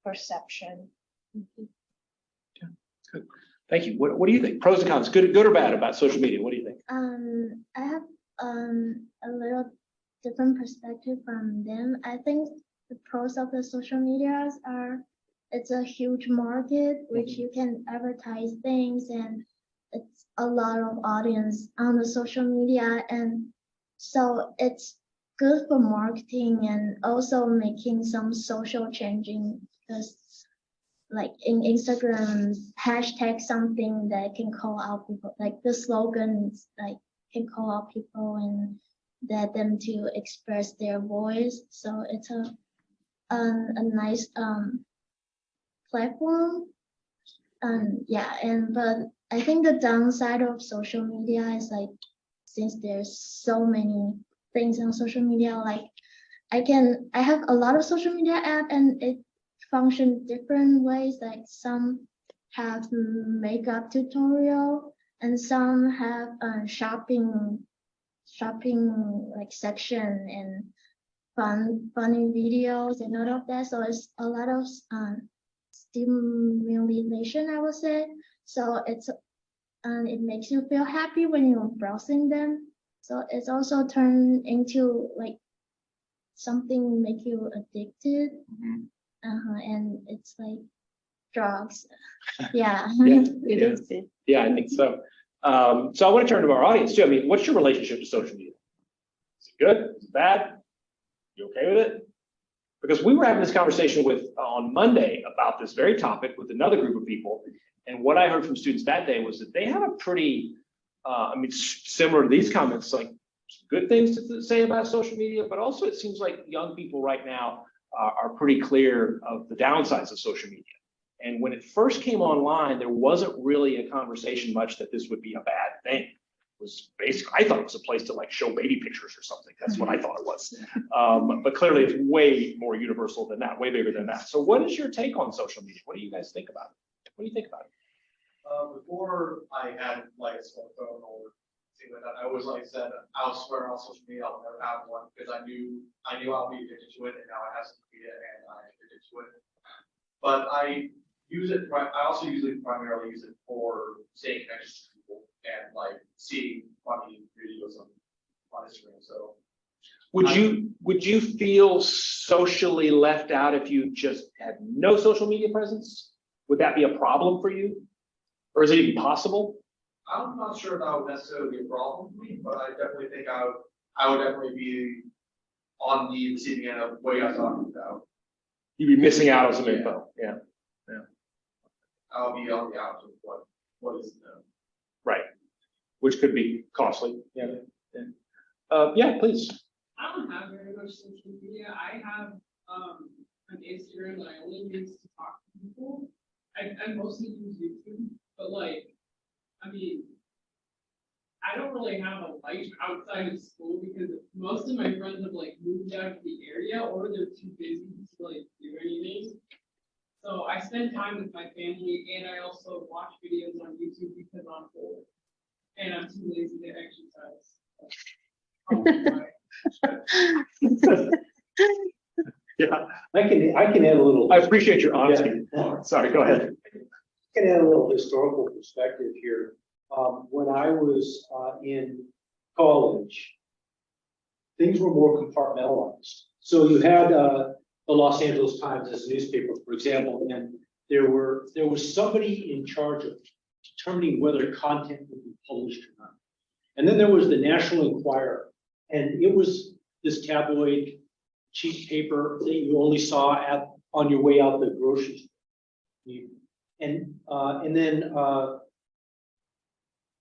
perception. Yeah, good. Thank you. What do you think? Pros and cons, good or bad about social media? What do you think? I have a little different perspective from them. I think the pros of the social medias are, it's a huge market which you can advertise things, and it's a lot of audience on the social media, and so it's good for marketing and also making some social changing, because like in Instagram, hashtag something that can call out people, like the slogans like can call out people and get them to express their voice. So it's a nice platform. But I think the downside of social media is like, since there's so many things on social media, like I have a lot of social media app and it functions different ways. Like some have makeup tutorial and some have shopping like section and funny videos and all of that. So it's a lot of stimulation, I would say. So it makes you feel happy when you're browsing them. So it's also turned into like something make you addicted. And it's like drugs. Yeah. Yeah, I think so. So I want to turn to our audience too. I mean, what's your relationship to social media? Is it good? Is it bad? You okay with it? Because we were having this conversation on Monday about this very topic with another group of people. And what I heard from students that day was that they have a pretty, similar to these comments, like good things to say about social media, but also it seems like young people right now are pretty clear of the downsides of social media. And when it first came online, there wasn't really a conversation much that this would be a bad thing. It was basically, I thought it was a place to like show baby pictures or something. That's what I thought it was. But clearly it's way more universal than that, way bigger than that. So what is your take on social media? What do you guys think about it? What do you think about it? Before I had like a smartphone or things like that, I always like said, I'll swear on social media, I'll never have one because I knew I'll be addicted to it, and now I have social media and I'm addicted to it. But I use it. I also primarily use it for staying connected to people and like seeing funny videos on Instagram. So, would you feel socially left out if you just had no social media presence? Would that be a problem for you, or is it even possible? I'm not sure that would necessarily be a problem for me, but I definitely think I would definitely be on the receiving end of what you guys are talking about. You'd be missing out on some info. Yeah. I'll be on the outs of what is known. Right. Which could be costly. Yeah. Yeah, please. I don't have very much social media. I have an Instagram that I only use to talk to people. I mostly use YouTube, but like, I mean, I don't really have a life outside of school because most of my friends have like moved out of the area or they're too busy to like do anything. So I spend time with my family and I also watch videos on YouTube because I'm bored and I'm too lazy to exercise. Yeah, I can add a little. I appreciate your honesty. Yeah. Sorry, go ahead. I can add a little historical perspective here. When I was in college, things were more compartmentalized. So you had the Los Angeles Times as a newspaper, for example, and there was somebody in charge of determining whether content would be published or not. And then there was the National Enquirer, and it was this tabloid cheap paper that you only saw on your way out the grocery store.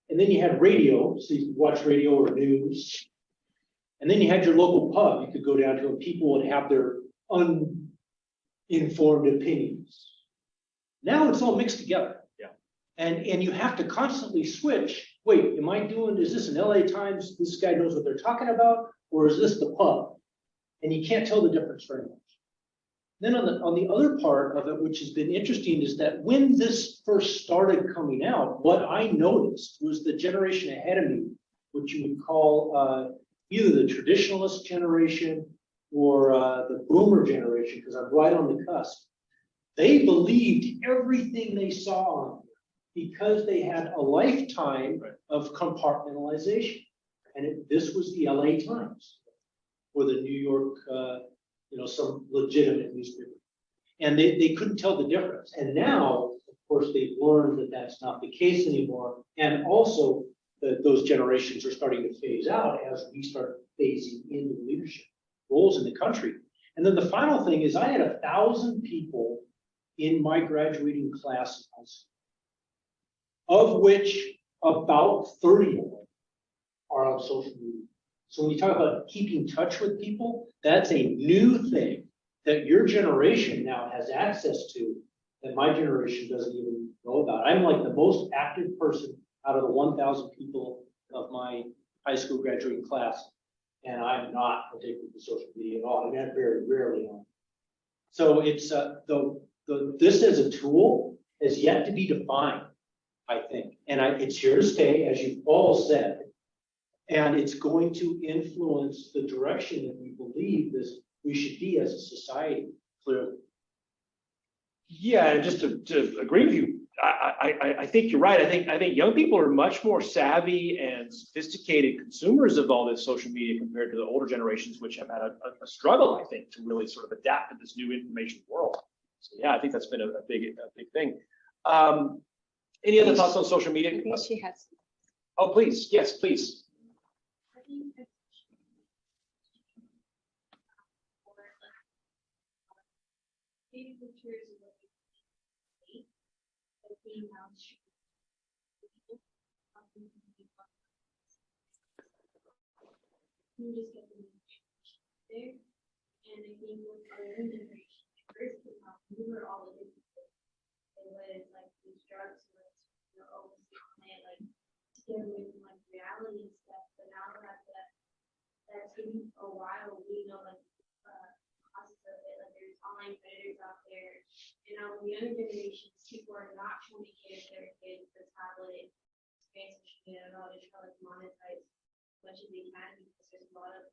And then you had radio, so you could watch radio or news. And then you had your local pub you could go down to, and people would have their uninformed opinions. Now it's all mixed together. Yeah. And you have to constantly switch. Wait, is this an LA Times? This guy knows what they're talking about, or is this the pub? And you can't tell the difference very much. Then on the other part of it, which has been interesting, is that when this first started coming out, what I noticed was the generation ahead of me, which you would call either the traditionalist generation or the boomer generation, because I'm right on the cusp. They believed everything they saw on there because they had a lifetime of compartmentalization. And this was the LA Times or the New York, some legitimate newspaper. And they couldn't tell the difference. And now, of course, they've learned that that's not the case anymore. And also that those generations are starting to phase out as we start phasing into leadership roles in the country. And then the final thing is I had 1,000 people in my graduating class in high school, of which about 30 of them are on social media. So when you talk about keeping touch with people, that's a new thing that your generation now has access to that my generation doesn't even know about. I'm like the most active person out of the 1,000 people of my high school graduating class, and I'm not addicted to social media at all. I mean, I'm very rarely on. So it's this as a tool is yet to be defined, I think, and it's here to stay, as you've all said. And it's going to influence the direction that we believe we should be as a society, clearly. Yeah, and just to agree with you, I think you're right. I think young people are much more savvy and sophisticated consumers of all this social media compared to the older generations, which have had a struggle, I think, to really sort of adapt to this new information world. So yeah, I think that's been a big thing. Any other thoughts on social media? Yes, she has. Oh, please. Yes, please. curious about being out. You just get the information there, and I think with our young generation, first we were all addicted to it. It was like these drugs were, you know, always like to get away from like reality and stuff. But now that that's been a while, we know like costs of it. Like there's online predators out there. You know, the younger generations, people are not trying to give their kids the tablet experience, social media at all. They're trying to monetize as much as they can because there's a lot of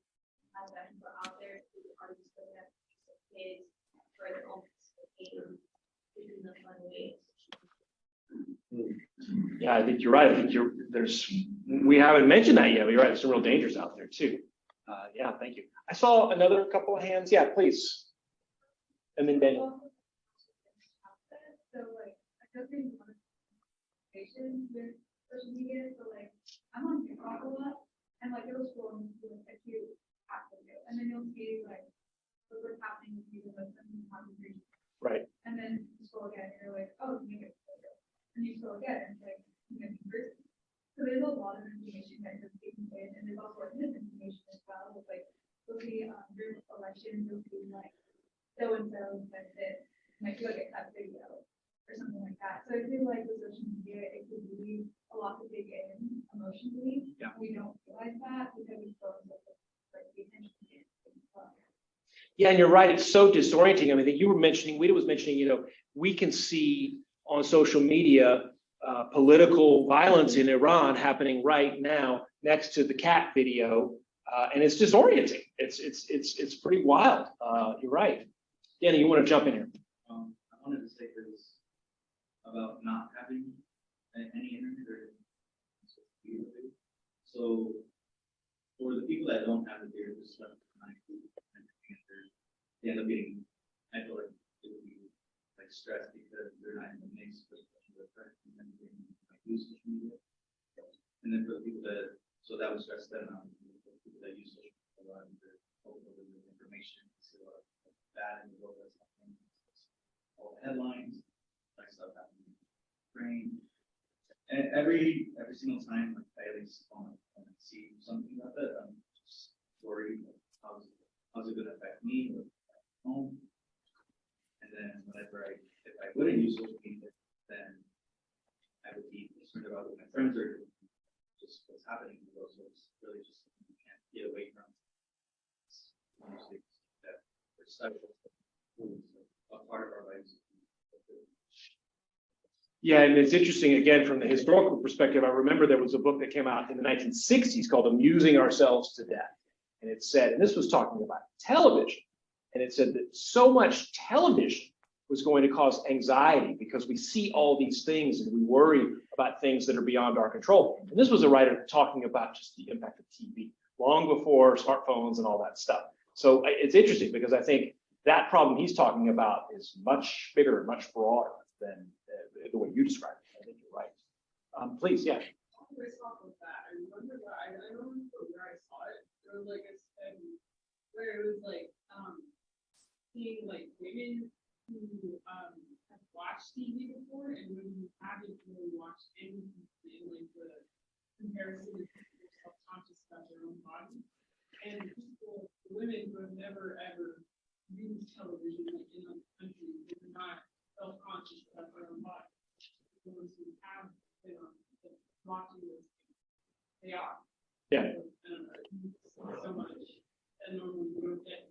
people out there who are just looking at kids for their own game, in the fun ways. Yeah, I think you're right. I think we haven't mentioned that yet, but you're right. There's some real dangers out there too. Yeah, thank you. I saw another couple of hands. Yeah, please. And then Daniel. So like, I don't think notifications with social media. So like, I'm on TikTok a lot, and like it'll scroll into like a cute app video, and then you'll see like what's happening with you, like something happening. Right. And then you scroll again, and you're like, oh, you get a photo, and you scroll again, and it's like you get converted. So there's a lot of information that you're taking in, and there's also like misinformation as well. With like, you'll see during elections, you'll see like so and so said this, might feel like a cut video or something like that. So I feel like with social media, it could be a lot to take in emotionally. Yeah. We don't realize that because we still like the attention span. Yeah, and you're right. It's so disorienting. I mean, that you were mentioning, Wita was mentioning, you know, we can see on social media political violence in Iran happening right now next to the cat video, and it's disorienting. It's pretty wild. You're right. Danny, you want to jump in here? I wanted to say this about not having any internet or so for the people that don't have it, they're just like they end up getting, I feel like it would be like stressed because they're not in the mix with their friends and then they like use social media. And then for the people that, so that would stress them out. The people that use social media a lot, they're over with information, see a lot of bad in the world that's happening. All the headlines, like stuff happening in Ukraine. And every single time, like I at least want to see something about that, I'm just worried like, how's it going to affect me or home? And then whenever if I wouldn't use social media, then I would be concerned about what my friends are doing, just what's happening in the world. So it's really just something you can't get away from. It's usually that we're stuck with a part of our lives. Yeah, and it's interesting, again, from the historical perspective, I remember there was a book that came out in the 1960s called Amusing Ourselves to Death. And it said, and this was talking about television, and it said that so much television was going to cause anxiety because we see all these things and we worry about things that are beyond our control. And this was a writer talking about just the impact of TV long before smartphones and all that stuff. So it's interesting because I think that problem he's talking about is much bigger and much broader than the way you described it. I think you're right. Please, yeah. Based off of that, I remember that I don't remember where I saw it. There was like a study where it was like seeing like women who have watched TV before and women who haven't really watched anything, like the comparison of people self-conscious about their own body. And people, women who have never ever used television like in other countries, they're not self-conscious about their own body. The ones who have been watching those things, they are. Yeah. So much that normally you don't get.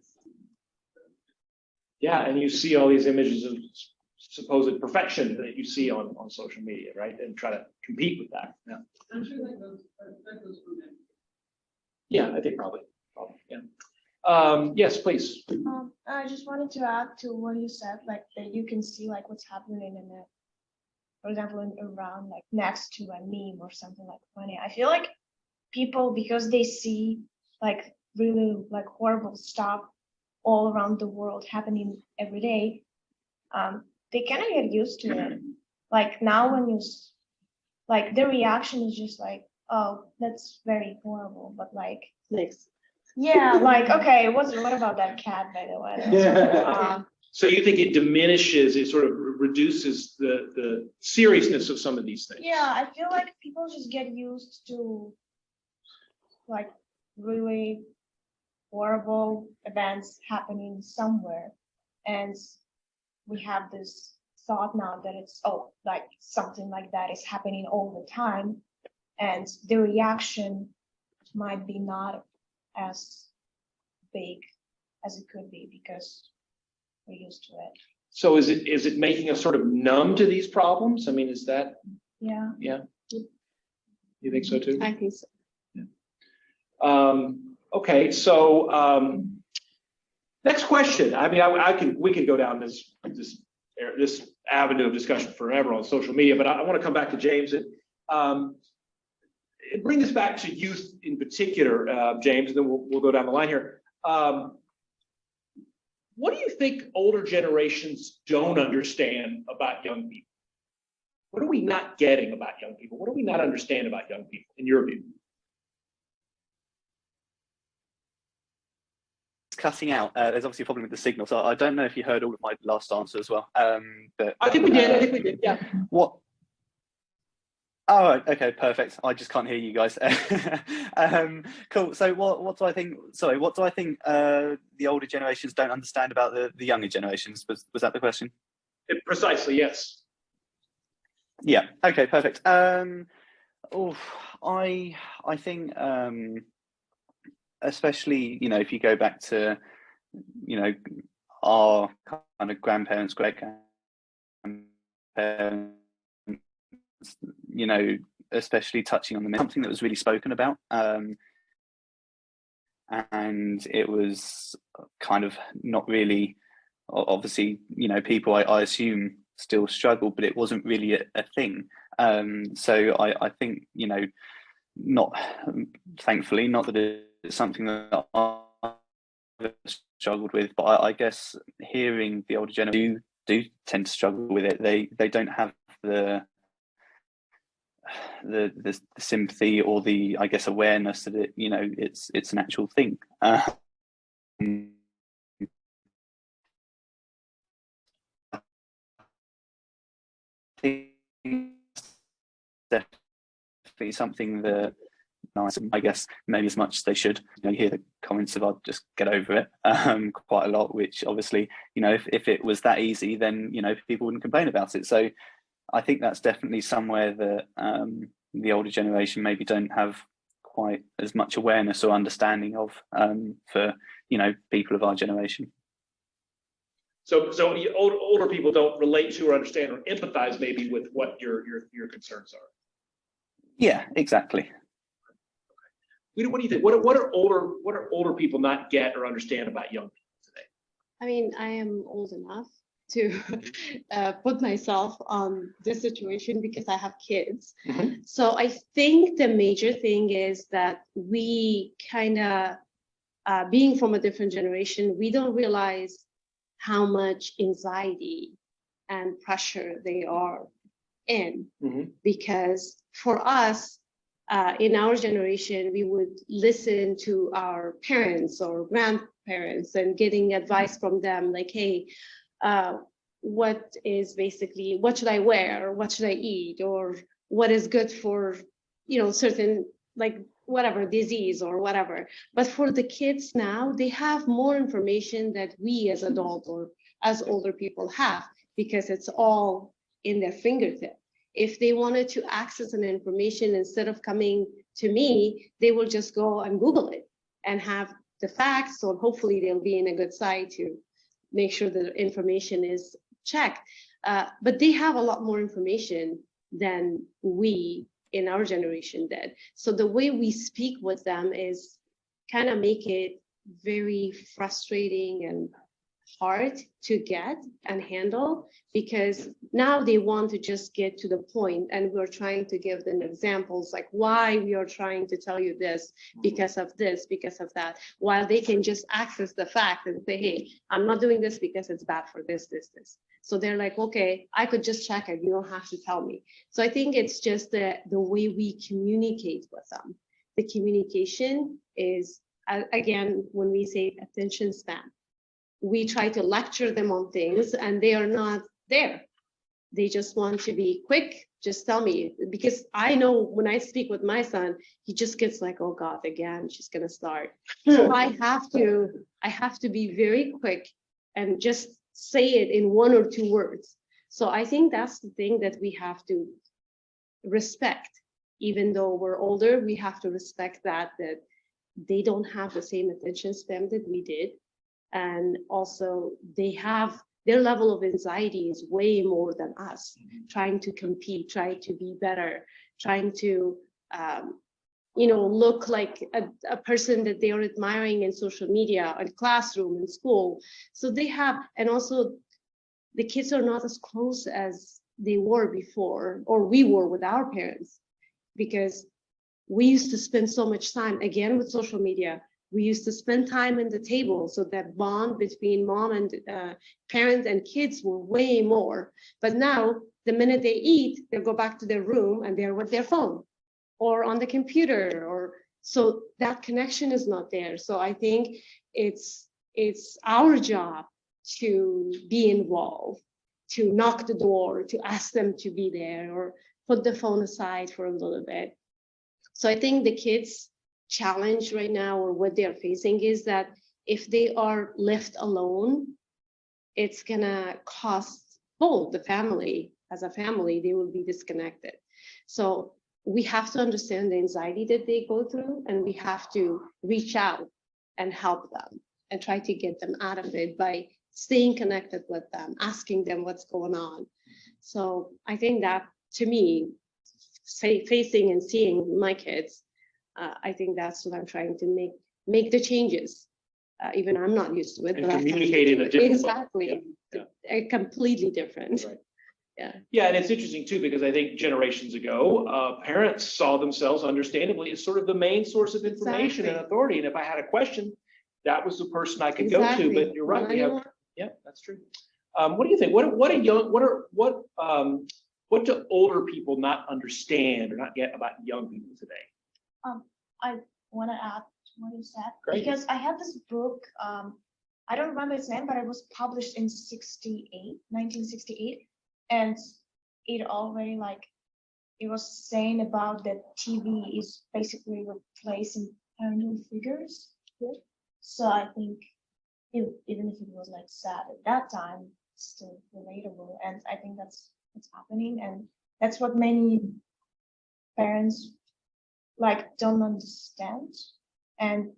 Yeah, and you see all these images of supposed perfection that you see on social media, right? And try to compete with that. Yeah. I'm sure that goes for men. Yeah, I think probably. Yeah. Yes, please. I just wanted to add to what you said, like that you can see like what's happening in it. For example, in Iran, like next to a meme or something like funny. I feel like people, because they see like really like horrible stuff all around the world happening every day, they kind of get used to it. Like now when you, like their reaction is just like, oh, that's very horrible, but like, Next. yeah, like, okay, what about that cat, by the way? Yeah. So you think it diminishes, it sort of reduces the seriousness of some of these things? Yeah, I feel like people just get used to like really horrible events happening somewhere. And we have this thought now that it's, oh, like something like that is happening all the time. And the reaction might be not as big as it could be because we're used to it. So is it making us sort of numb to these problems? I mean, is that? Yeah. Yeah. You think so too? I think so. Yeah. Okay, so next question. I mean, we can go down this avenue of discussion forever on social media, but I want to come back to James. It brings us back to youth in particular, James, and then we'll go down the line here. What do you think older generations don't understand about young people? What are we not getting about young people? What do we not understand about young people, in your view? It's cutting out. There's obviously a problem with the signal, so I don't know if you heard all of my last answer as well. But I think we did. Yeah. What? Oh, okay, perfect. I just can't hear you guys. Cool. So what do I think? Sorry, what do I think the older generations don't understand about the younger generations? Was that the question? Precisely, yes. Yeah. Okay. Perfect. I think especially if you go back to our kind of grandparents, great grandparents, especially touching on something that was really spoken about, and it was kind of not really, obviously, people I assume still struggle, but it wasn't really a thing. So I think, not, thankfully, not that it's something that I've struggled with, but I guess hearing the older generation do tend to struggle with it. They don't have the sympathy or the, I guess, awareness that it's an actual thing. Definitely something that I guess maybe as much as they should. You hear the comments of "I'll just get over it" quite a lot, which obviously, if it was that easy, then people wouldn't complain about it. So I think that's definitely somewhere that the older generation maybe don't have quite as much awareness or understanding of for people of our generation. So older people don't relate to or understand or empathize maybe with what your concerns are. Yeah, exactly. What do you think? What are older people not get or understand about young people today? I mean, I am old enough to put myself on this situation because I have kids. Mm-hmm. So I think the major thing is that we kind of, being from a different generation, we don't realize how much anxiety and pressure they are in. Mm-hmm. Because for us, in our generation, we would listen to our parents or grandparents and getting advice from them, like, hey, what should I wear, or what should I eat, or what is good for, certain, like, whatever disease or whatever. But for the kids now, they have more information that we as adults or as older people have, because it's all in their fingertip. If they wanted to access an information, instead of coming to me, they will just go and Google it and have the facts. So hopefully they'll be in a good side to make sure the information is checked. But they have a lot more information than we in our generation did. So the way we speak with them is kind of make it very frustrating and hard to get and handle, because now they want to just get to the point, and we're trying to give them examples like why we are trying to tell you this, because of this, because of that, while they can just access the fact and say, hey, I'm not doing this because it's bad for this. So they're like, okay, I could just check it, you don't have to tell me. So I think it's just the way we communicate with them. The communication is, again, when we say attention span, we try to lecture them on things and they are not there. They just want to be quick, just tell me, because I know when I speak with my son, he just gets like, oh God, again, she's gonna start. So I have to be very quick and just say it in 1 or 2 words. So I think that's the thing that we have to respect. Even though we're older, we have to respect that they don't have the same attention span that we did. And also they have, their level of anxiety is way more than us, trying to compete, trying to be better, trying to, look like a person that they are admiring in social media, in classroom, in school. So they have, and also the kids are not as close as they were before, or we were with our parents, because we used to spend so much time, again, with social media. We used to spend time in the table, so that bond between mom and parents and kids were way more. But now, the minute they eat, they go back to their room and they're with their phone or on the computer, or so that connection is not there. So I think it's our job to be involved, to knock the door, to ask them to be there, or put the phone aside for a little bit. So I think the kids' challenge right now, or what they're facing, is that if they are left alone, it's gonna cost both the family, as a family, they will be disconnected. So we have to understand the anxiety that they go through, and we have to reach out and help them and try to get them out of it by staying connected with them, asking them what's going on. So I think that, to me, facing and seeing my kids, I think that's what I'm trying to make the changes. Even I'm not used to it. And but communicate in a different way. exactly, Yeah. Completely different. Right. Yeah. Yeah, and it's interesting too, because I think generations ago, parents saw themselves, understandably, as sort of the main source of information and Exactly. authority. And if I had a question, that was the person I could Exactly. go to. But you're right, Not we have, anymore. yeah, that's true. What do you think? What do older people not understand or not get about young people today? I want to add to what you said. Great. Because I had this book, I don't remember its name, but it was published in 1968. And it already, like, it was saying about that TV is basically replacing parental figures. So I think even if it was like sad at that time, it's still relatable. And I think that's what's happening. And that's what many parents like don't understand. And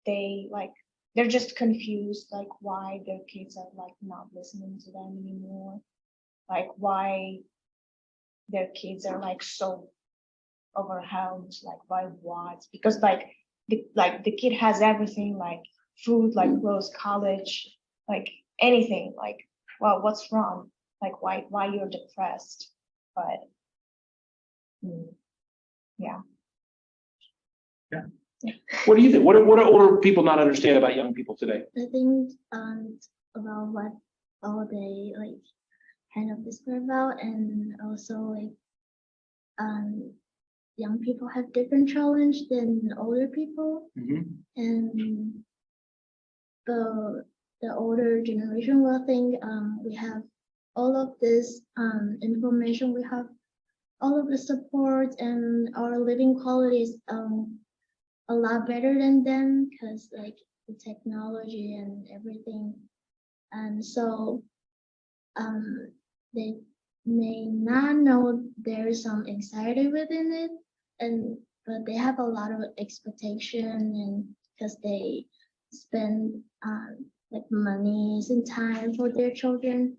they're just confused, like why their kids are like not listening to them anymore. Like why their kids are like so overwhelmed, like by what? Because like the kid has everything, like food, like clothes, college, like anything. Like, well, what's wrong? Like why you're depressed? But yeah. Yeah. What do you think? What do older people not understand about young people today? I think about what all they like kind of describe about, and also like young people have different challenge than older people, and the older generation will think we have all of this information, we have all of the support, and our living quality is a lot better than them, because like the technology and everything, and so they may not know there's some anxiety within it, but they have a lot of expectation, and because they spend like money and time for their children,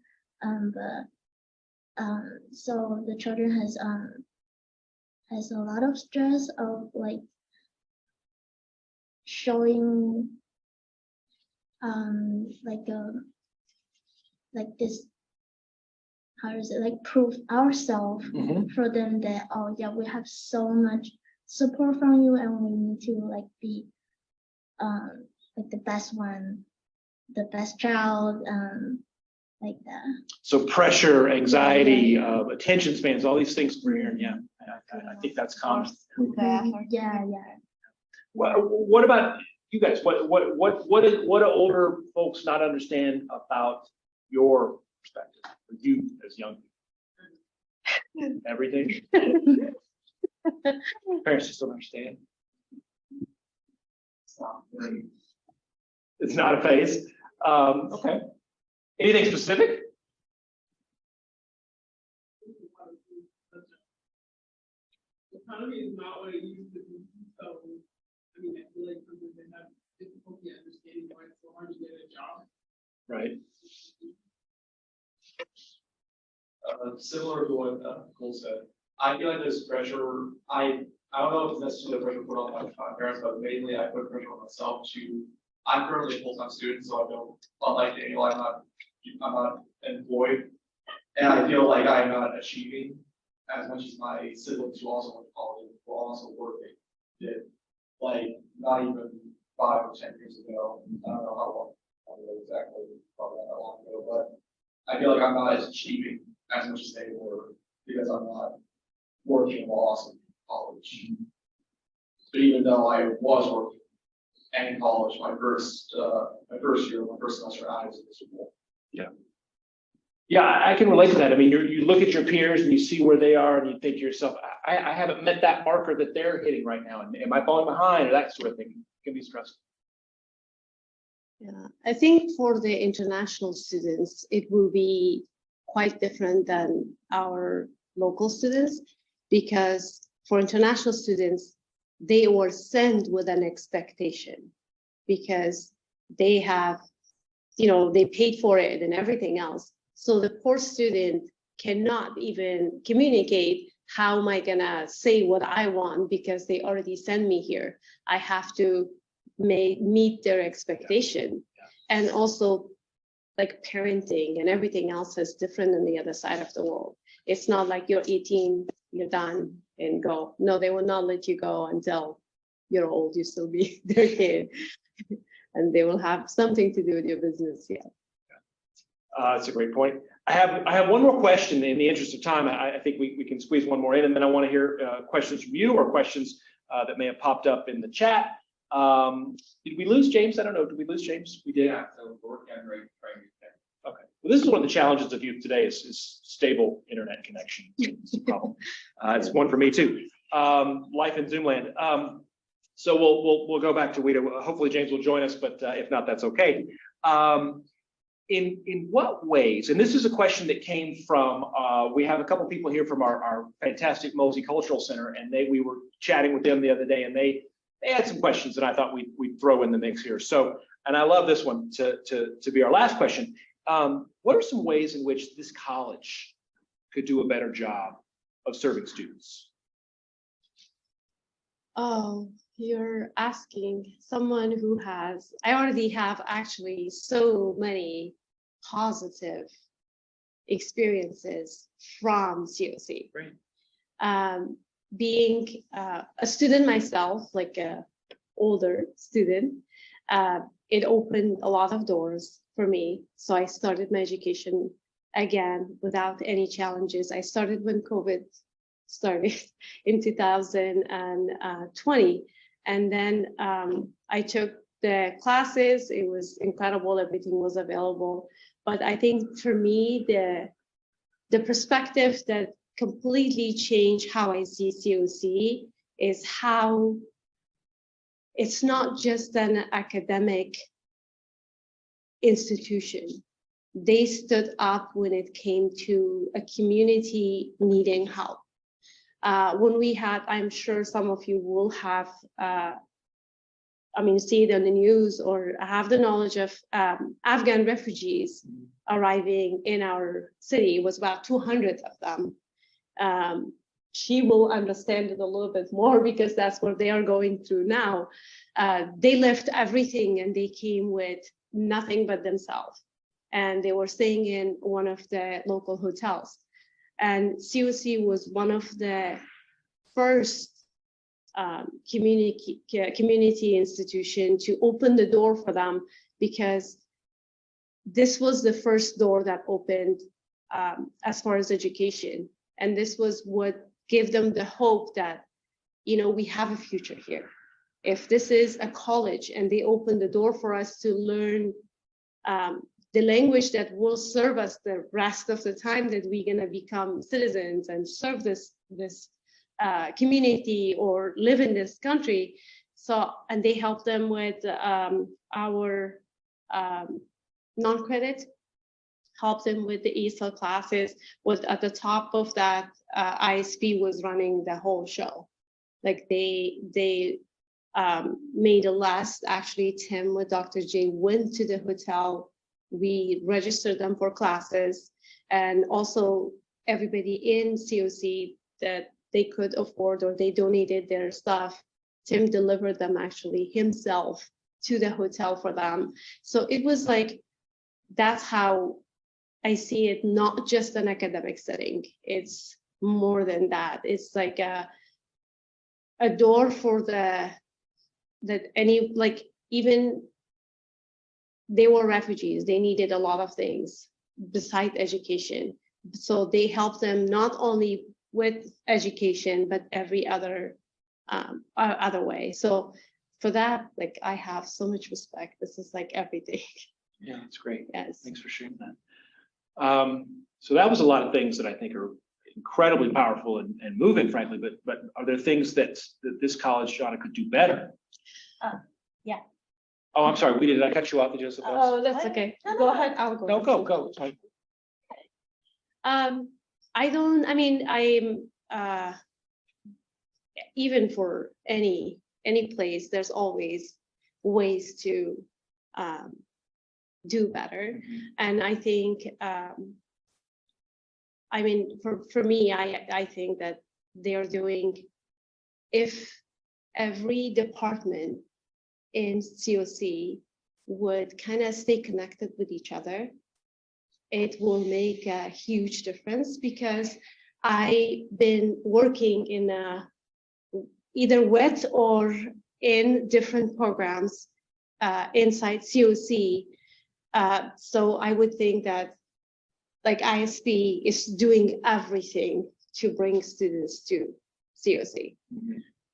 so the children has a lot of stress of like showing like this, how is it, like prove ourselves for them that, oh yeah, we have so much support from you, and we need to like be like the best one, the best child, like that. So pressure, anxiety, attention spans, all these things we're hearing. Yeah, I think that's common. Yeah. What about you guys, what do older folks not understand about your perspective, or you as young people? Everything? Parents just don't understand. It's not a phase. Okay. Anything specific? Economy is not what it used to be, so, I mean, I feel like sometimes they have difficulty understanding why it's so hard to get a job. Right. Similar to what Cole said, I feel like there's pressure. I don't know if it's necessarily pressure put on my parents, but mainly I put pressure on myself to. I'm currently a full-time student, so I don't, unlike Daniel, I'm not employed, and I feel like I'm not achieving as much as my siblings who also went to college, who are also working, did. Like not even 5 or 10 years ago. I don't know how long. I don't know exactly, probably not that long ago, but I feel like I'm not as achieving as much as they were because I'm not working while also in college. But even though I was working and in college, my first semester, I was miserable. Yeah. Yeah, I can relate to that. I mean, you look at your peers and you see where they are and you think to yourself, I haven't met that marker that they're hitting right now. And am I falling behind or that sort of thing? It can be stressful. Yeah, I think for the international students, it will be quite different than our local students, because for international students, they were sent with an expectation because they have, they paid for it and everything else. So the poor student cannot even communicate, how am I gonna say what I want because they already sent me here. I have to meet their expectation. And also like parenting and everything else is different on the other side of the world. It's not like you're 18, you're done and go. No, they will not let you go until you're old, you still be their kid. And they will have something to do with your business, yeah. That's a great point. I have one more question in the interest of time. I think we can squeeze one more in, and then I want to hear questions from you or questions that may have popped up in the chat. Did we lose James? I don't know. Did we lose James? We did. Yeah, so we're working on trying to. Okay. Well, this is one of the challenges of youth today is stable internet connection. It's a problem. It's one for me too. Life in Zoom land. So we'll go back to Wida. Hopefully James will join us, but if not, that's okay. In what ways, and this is a question that came from, we have a couple people here from our fantastic Multicultural Center, and we were chatting with them the other day, and they had some questions that I thought we'd throw in the mix here. So, and I love this one to be our last question. What are some ways in which this college could do a better job of serving students? Oh, you're asking someone who has, I already have actually so many positive experiences from COC. Great. Being a student myself, like a older student, it opened a lot of doors for me. So I started my education again without any challenges. I started when COVID started in 2020. And then I took the classes. It was incredible. Everything was available. But I think for me, the perspective that completely changed how I see COC is how it's not just an academic institution. They stood up when it came to a community needing help. When we had, I'm sure some of you will have, see it on the news or have the knowledge of Afghan refugees arriving in our city. It was about 200 of them. She will understand it a little bit more because that's what they are going through now. They left everything and they came with nothing but themselves. And they were staying in one of the local hotels. And COC was one of the first community institution to open the door for them, because this was the first door that opened as far as education. And this was what gave them the hope that, we have a future here. if this is a college and they open the door for us to learn the language that will serve us the rest of the time that we're going to become citizens and serve this community or live in this country. So, and they help them with our non-credit, help them with the ESL classes. Was at the top of that, ISP was running the whole show. Like they made a list. Actually, Tim with Dr. J went to the hotel. We registered them for classes, and also everybody in COC that they could afford or they donated their stuff. Tim delivered them actually himself to the hotel for them. So it was like, that's how I see it, not just an academic setting. It's more than that. It's like a door for that any, like, even they were refugees, they needed a lot of things besides education. So they helped them not only with education, but every other way. So for that, like, I have so much respect. This is like everything. Yeah, that's great. Yes. Thanks for sharing that. So that was a lot of things that I think are incredibly powerful and moving, frankly, but are there things that this college, Zhanna, could do better? Yeah. Oh, I'm sorry, did I cut you off? Did you suppose? Oh, that's okay. Go ahead. I'll go. No, go. It's fine. I'm even for any place, there's always ways to do better. And I think, for me, I think that they are doing, if every department in COC would kind of stay connected with each other, it will make a huge difference, because I've been working in either with or in different programs inside COC. So I would think that, like, ISP is doing everything to bring students to COC.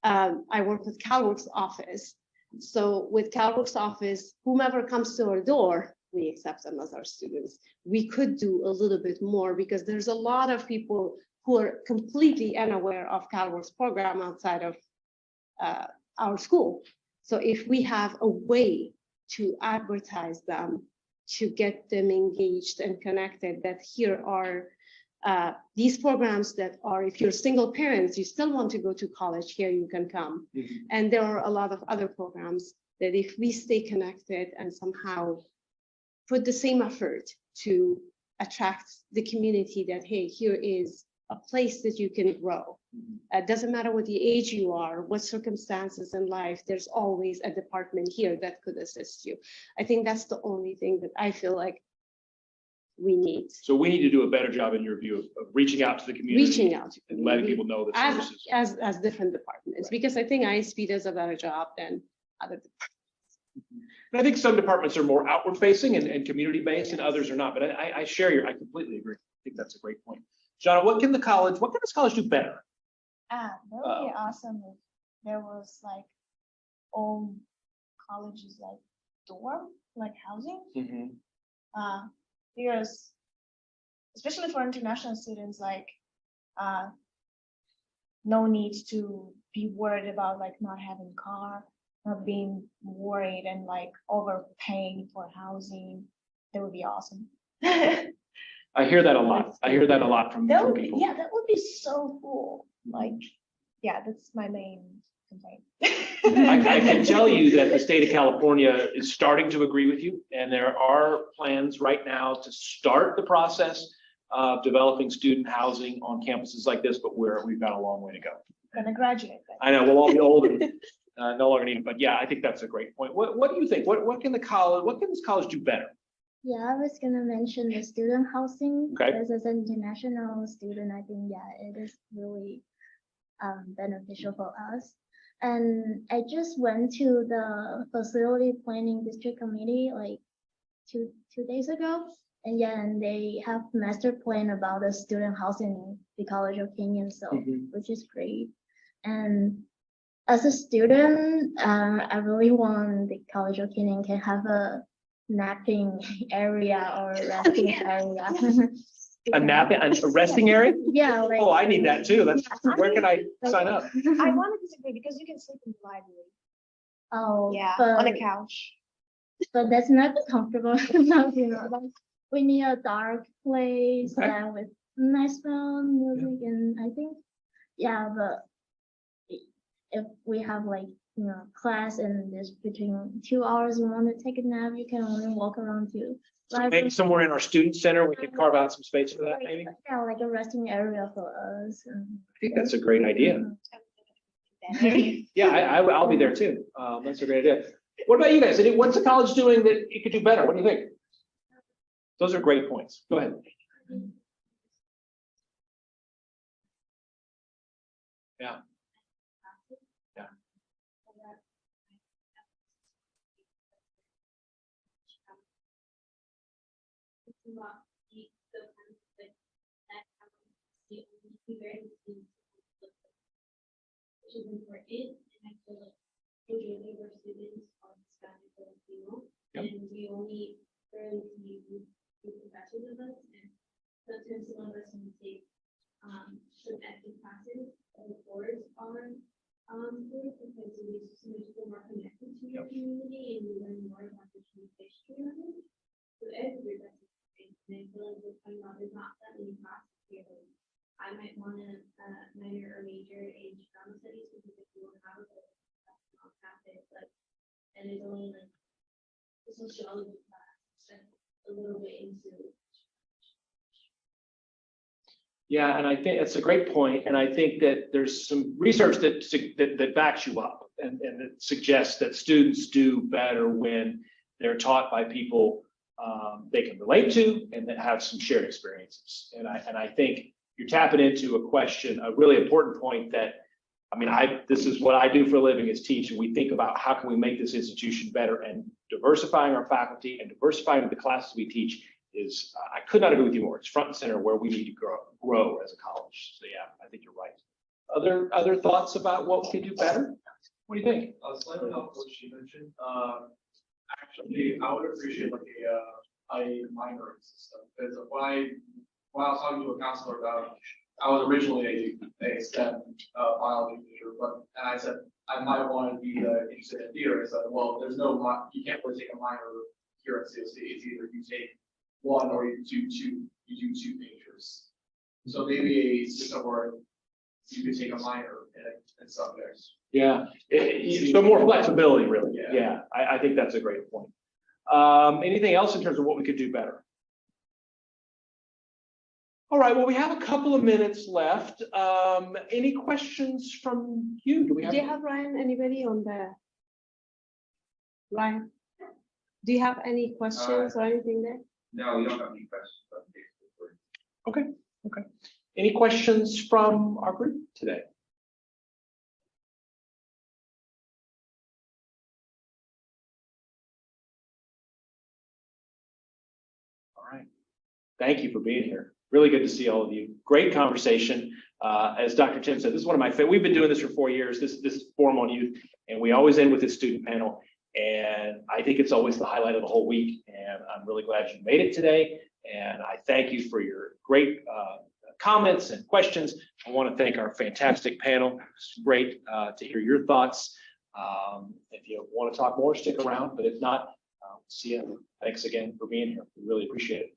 I work with CalWorks office. So with CalWorks office, whomever comes to our door, we accept them as our students. We could do a little bit more, because there's a lot of people who are completely unaware of CalWorks program outside of our school. So if we have a way to advertise them, to get them engaged and connected, that here are these programs that are, if you're single parents, you still want to go to college, here you can come. And there are a lot of other programs that if we stay connected and somehow put the same effort to attract the community, that, hey, here is a place that you can grow. It doesn't matter what the age you are, what circumstances in life, there's always a department here that could assist you. I think that's the only thing that I feel like we need. So we need to do a better job, in your view, of reaching out to the community. Reaching out to and letting people know the services. As different departments, right. Because I think ISP does a better job than other departments. And I think some departments are more outward facing and community based, and others are not. But I completely agree. I think that's a great point. Zhanna, what can this college do better? That would be awesome if there was like all colleges like dorm, like housing. Because especially for international students, like no need to be worried about like not having a car, not being worried and like overpaying for housing. That would be awesome. I hear that a lot. I hear that a lot from people. Yeah, that would be so cool. Like, yeah, that's my main complaint. I can tell you that the state of California is starting to agree with you, and there are plans right now to start the process of developing student housing on campuses like this, but we've got a long way to go. Gonna graduate then. I know, we'll all be old and no longer need it, but yeah, I think that's a great point. What do you think? What can this college do better? Yeah, I was gonna mention the student housing. Okay. Because as an international student, I think, yeah, it is really beneficial for us. And I just went to the facility planning district committee like two days ago. And yeah, and they have master plan about the student housing in the College of Kenyon, so which is great. And as a student, I really want the College of Kenyon can have a napping area or resting area. A napping, a resting area? Yeah, like. Oh, I need that too. That's, where can I sign up? I want to disagree because you can sleep in the library. Oh, Yeah, but, on a couch. but that's not comfortable enough, you know, like we need a dark place Okay. and with nice sound music, and I think, yeah, but if we have like, you know, class and there's between 2 hours you want to take a nap, you can only walk around to Maybe somewhere in our student center, we could carve out some space for that, maybe? Yeah, like a resting area for us. I think that's a great idea. Better. Yeah, I'll be there too. That's a great idea. What about you guys? What's the college doing that it could do better? What do you think? Those are great points. Go ahead. Yeah. Yeah. Which is important, and I feel like majority of our students are Hispanic or Latino, and we only barely see two professors of us, and sometimes some of us when we take some acting classes, and the boards are good because it makes you feel more connected to your community and you learn more about the history of it. So everybody that's and I feel like we're talking about there's not that many classes here. I might want to minor or major in drama studies because if you don't have it, that's not campus, but and it's only like the sociology class that's a little bit into. Yeah, and I think that's a great point, and I think that there's some research that backs you up and that suggests that students do better when they're taught by people they can relate to and that have some shared experiences. And I think you're tapping into a question, a really important point that, I mean, this is what I do for a living is teach, and we think about how can we make this institution better, and diversifying our faculty and diversifying the classes we teach is, I could not agree with you more. It's front and center where we need to grow as a college. So yeah, I think you're right. Other thoughts about what we could do better? What do you think? Slightly off what she mentioned, actually, I would appreciate like a minoring system, because when I was talking to a counselor about, I was originally a STEM biology major, and I said I might want to be interested in theater. I said, well, you can't really take a minor here at COC. It's either you take one or you do two majors. So maybe a system where you could take a minor in subjects. Yeah, so more flexibility, really. Yeah, I think that's a great point. Anything else in terms of what we could do better? All right, well, we have a couple of minutes left. Any questions from you? Do you have Ryan, anybody on the Ryan? Do you have any questions or anything there? No, we don't have any questions. Okay. Any questions from our group today? All right. Thank you for being here. Really good to see all of you. Great conversation. As Dr. Tim said, this is one of my favorite. We've been doing this for 4 years, this Forum on Youth, and we always end with this student panel. And I think it's always the highlight of the whole week. And I'm really glad you made it today. And I thank you for your great comments and questions. I want to thank our fantastic panel. It's great to hear your thoughts. If you want to talk more, stick around. But if not, see you. Thanks again for being here. We really appreciate it.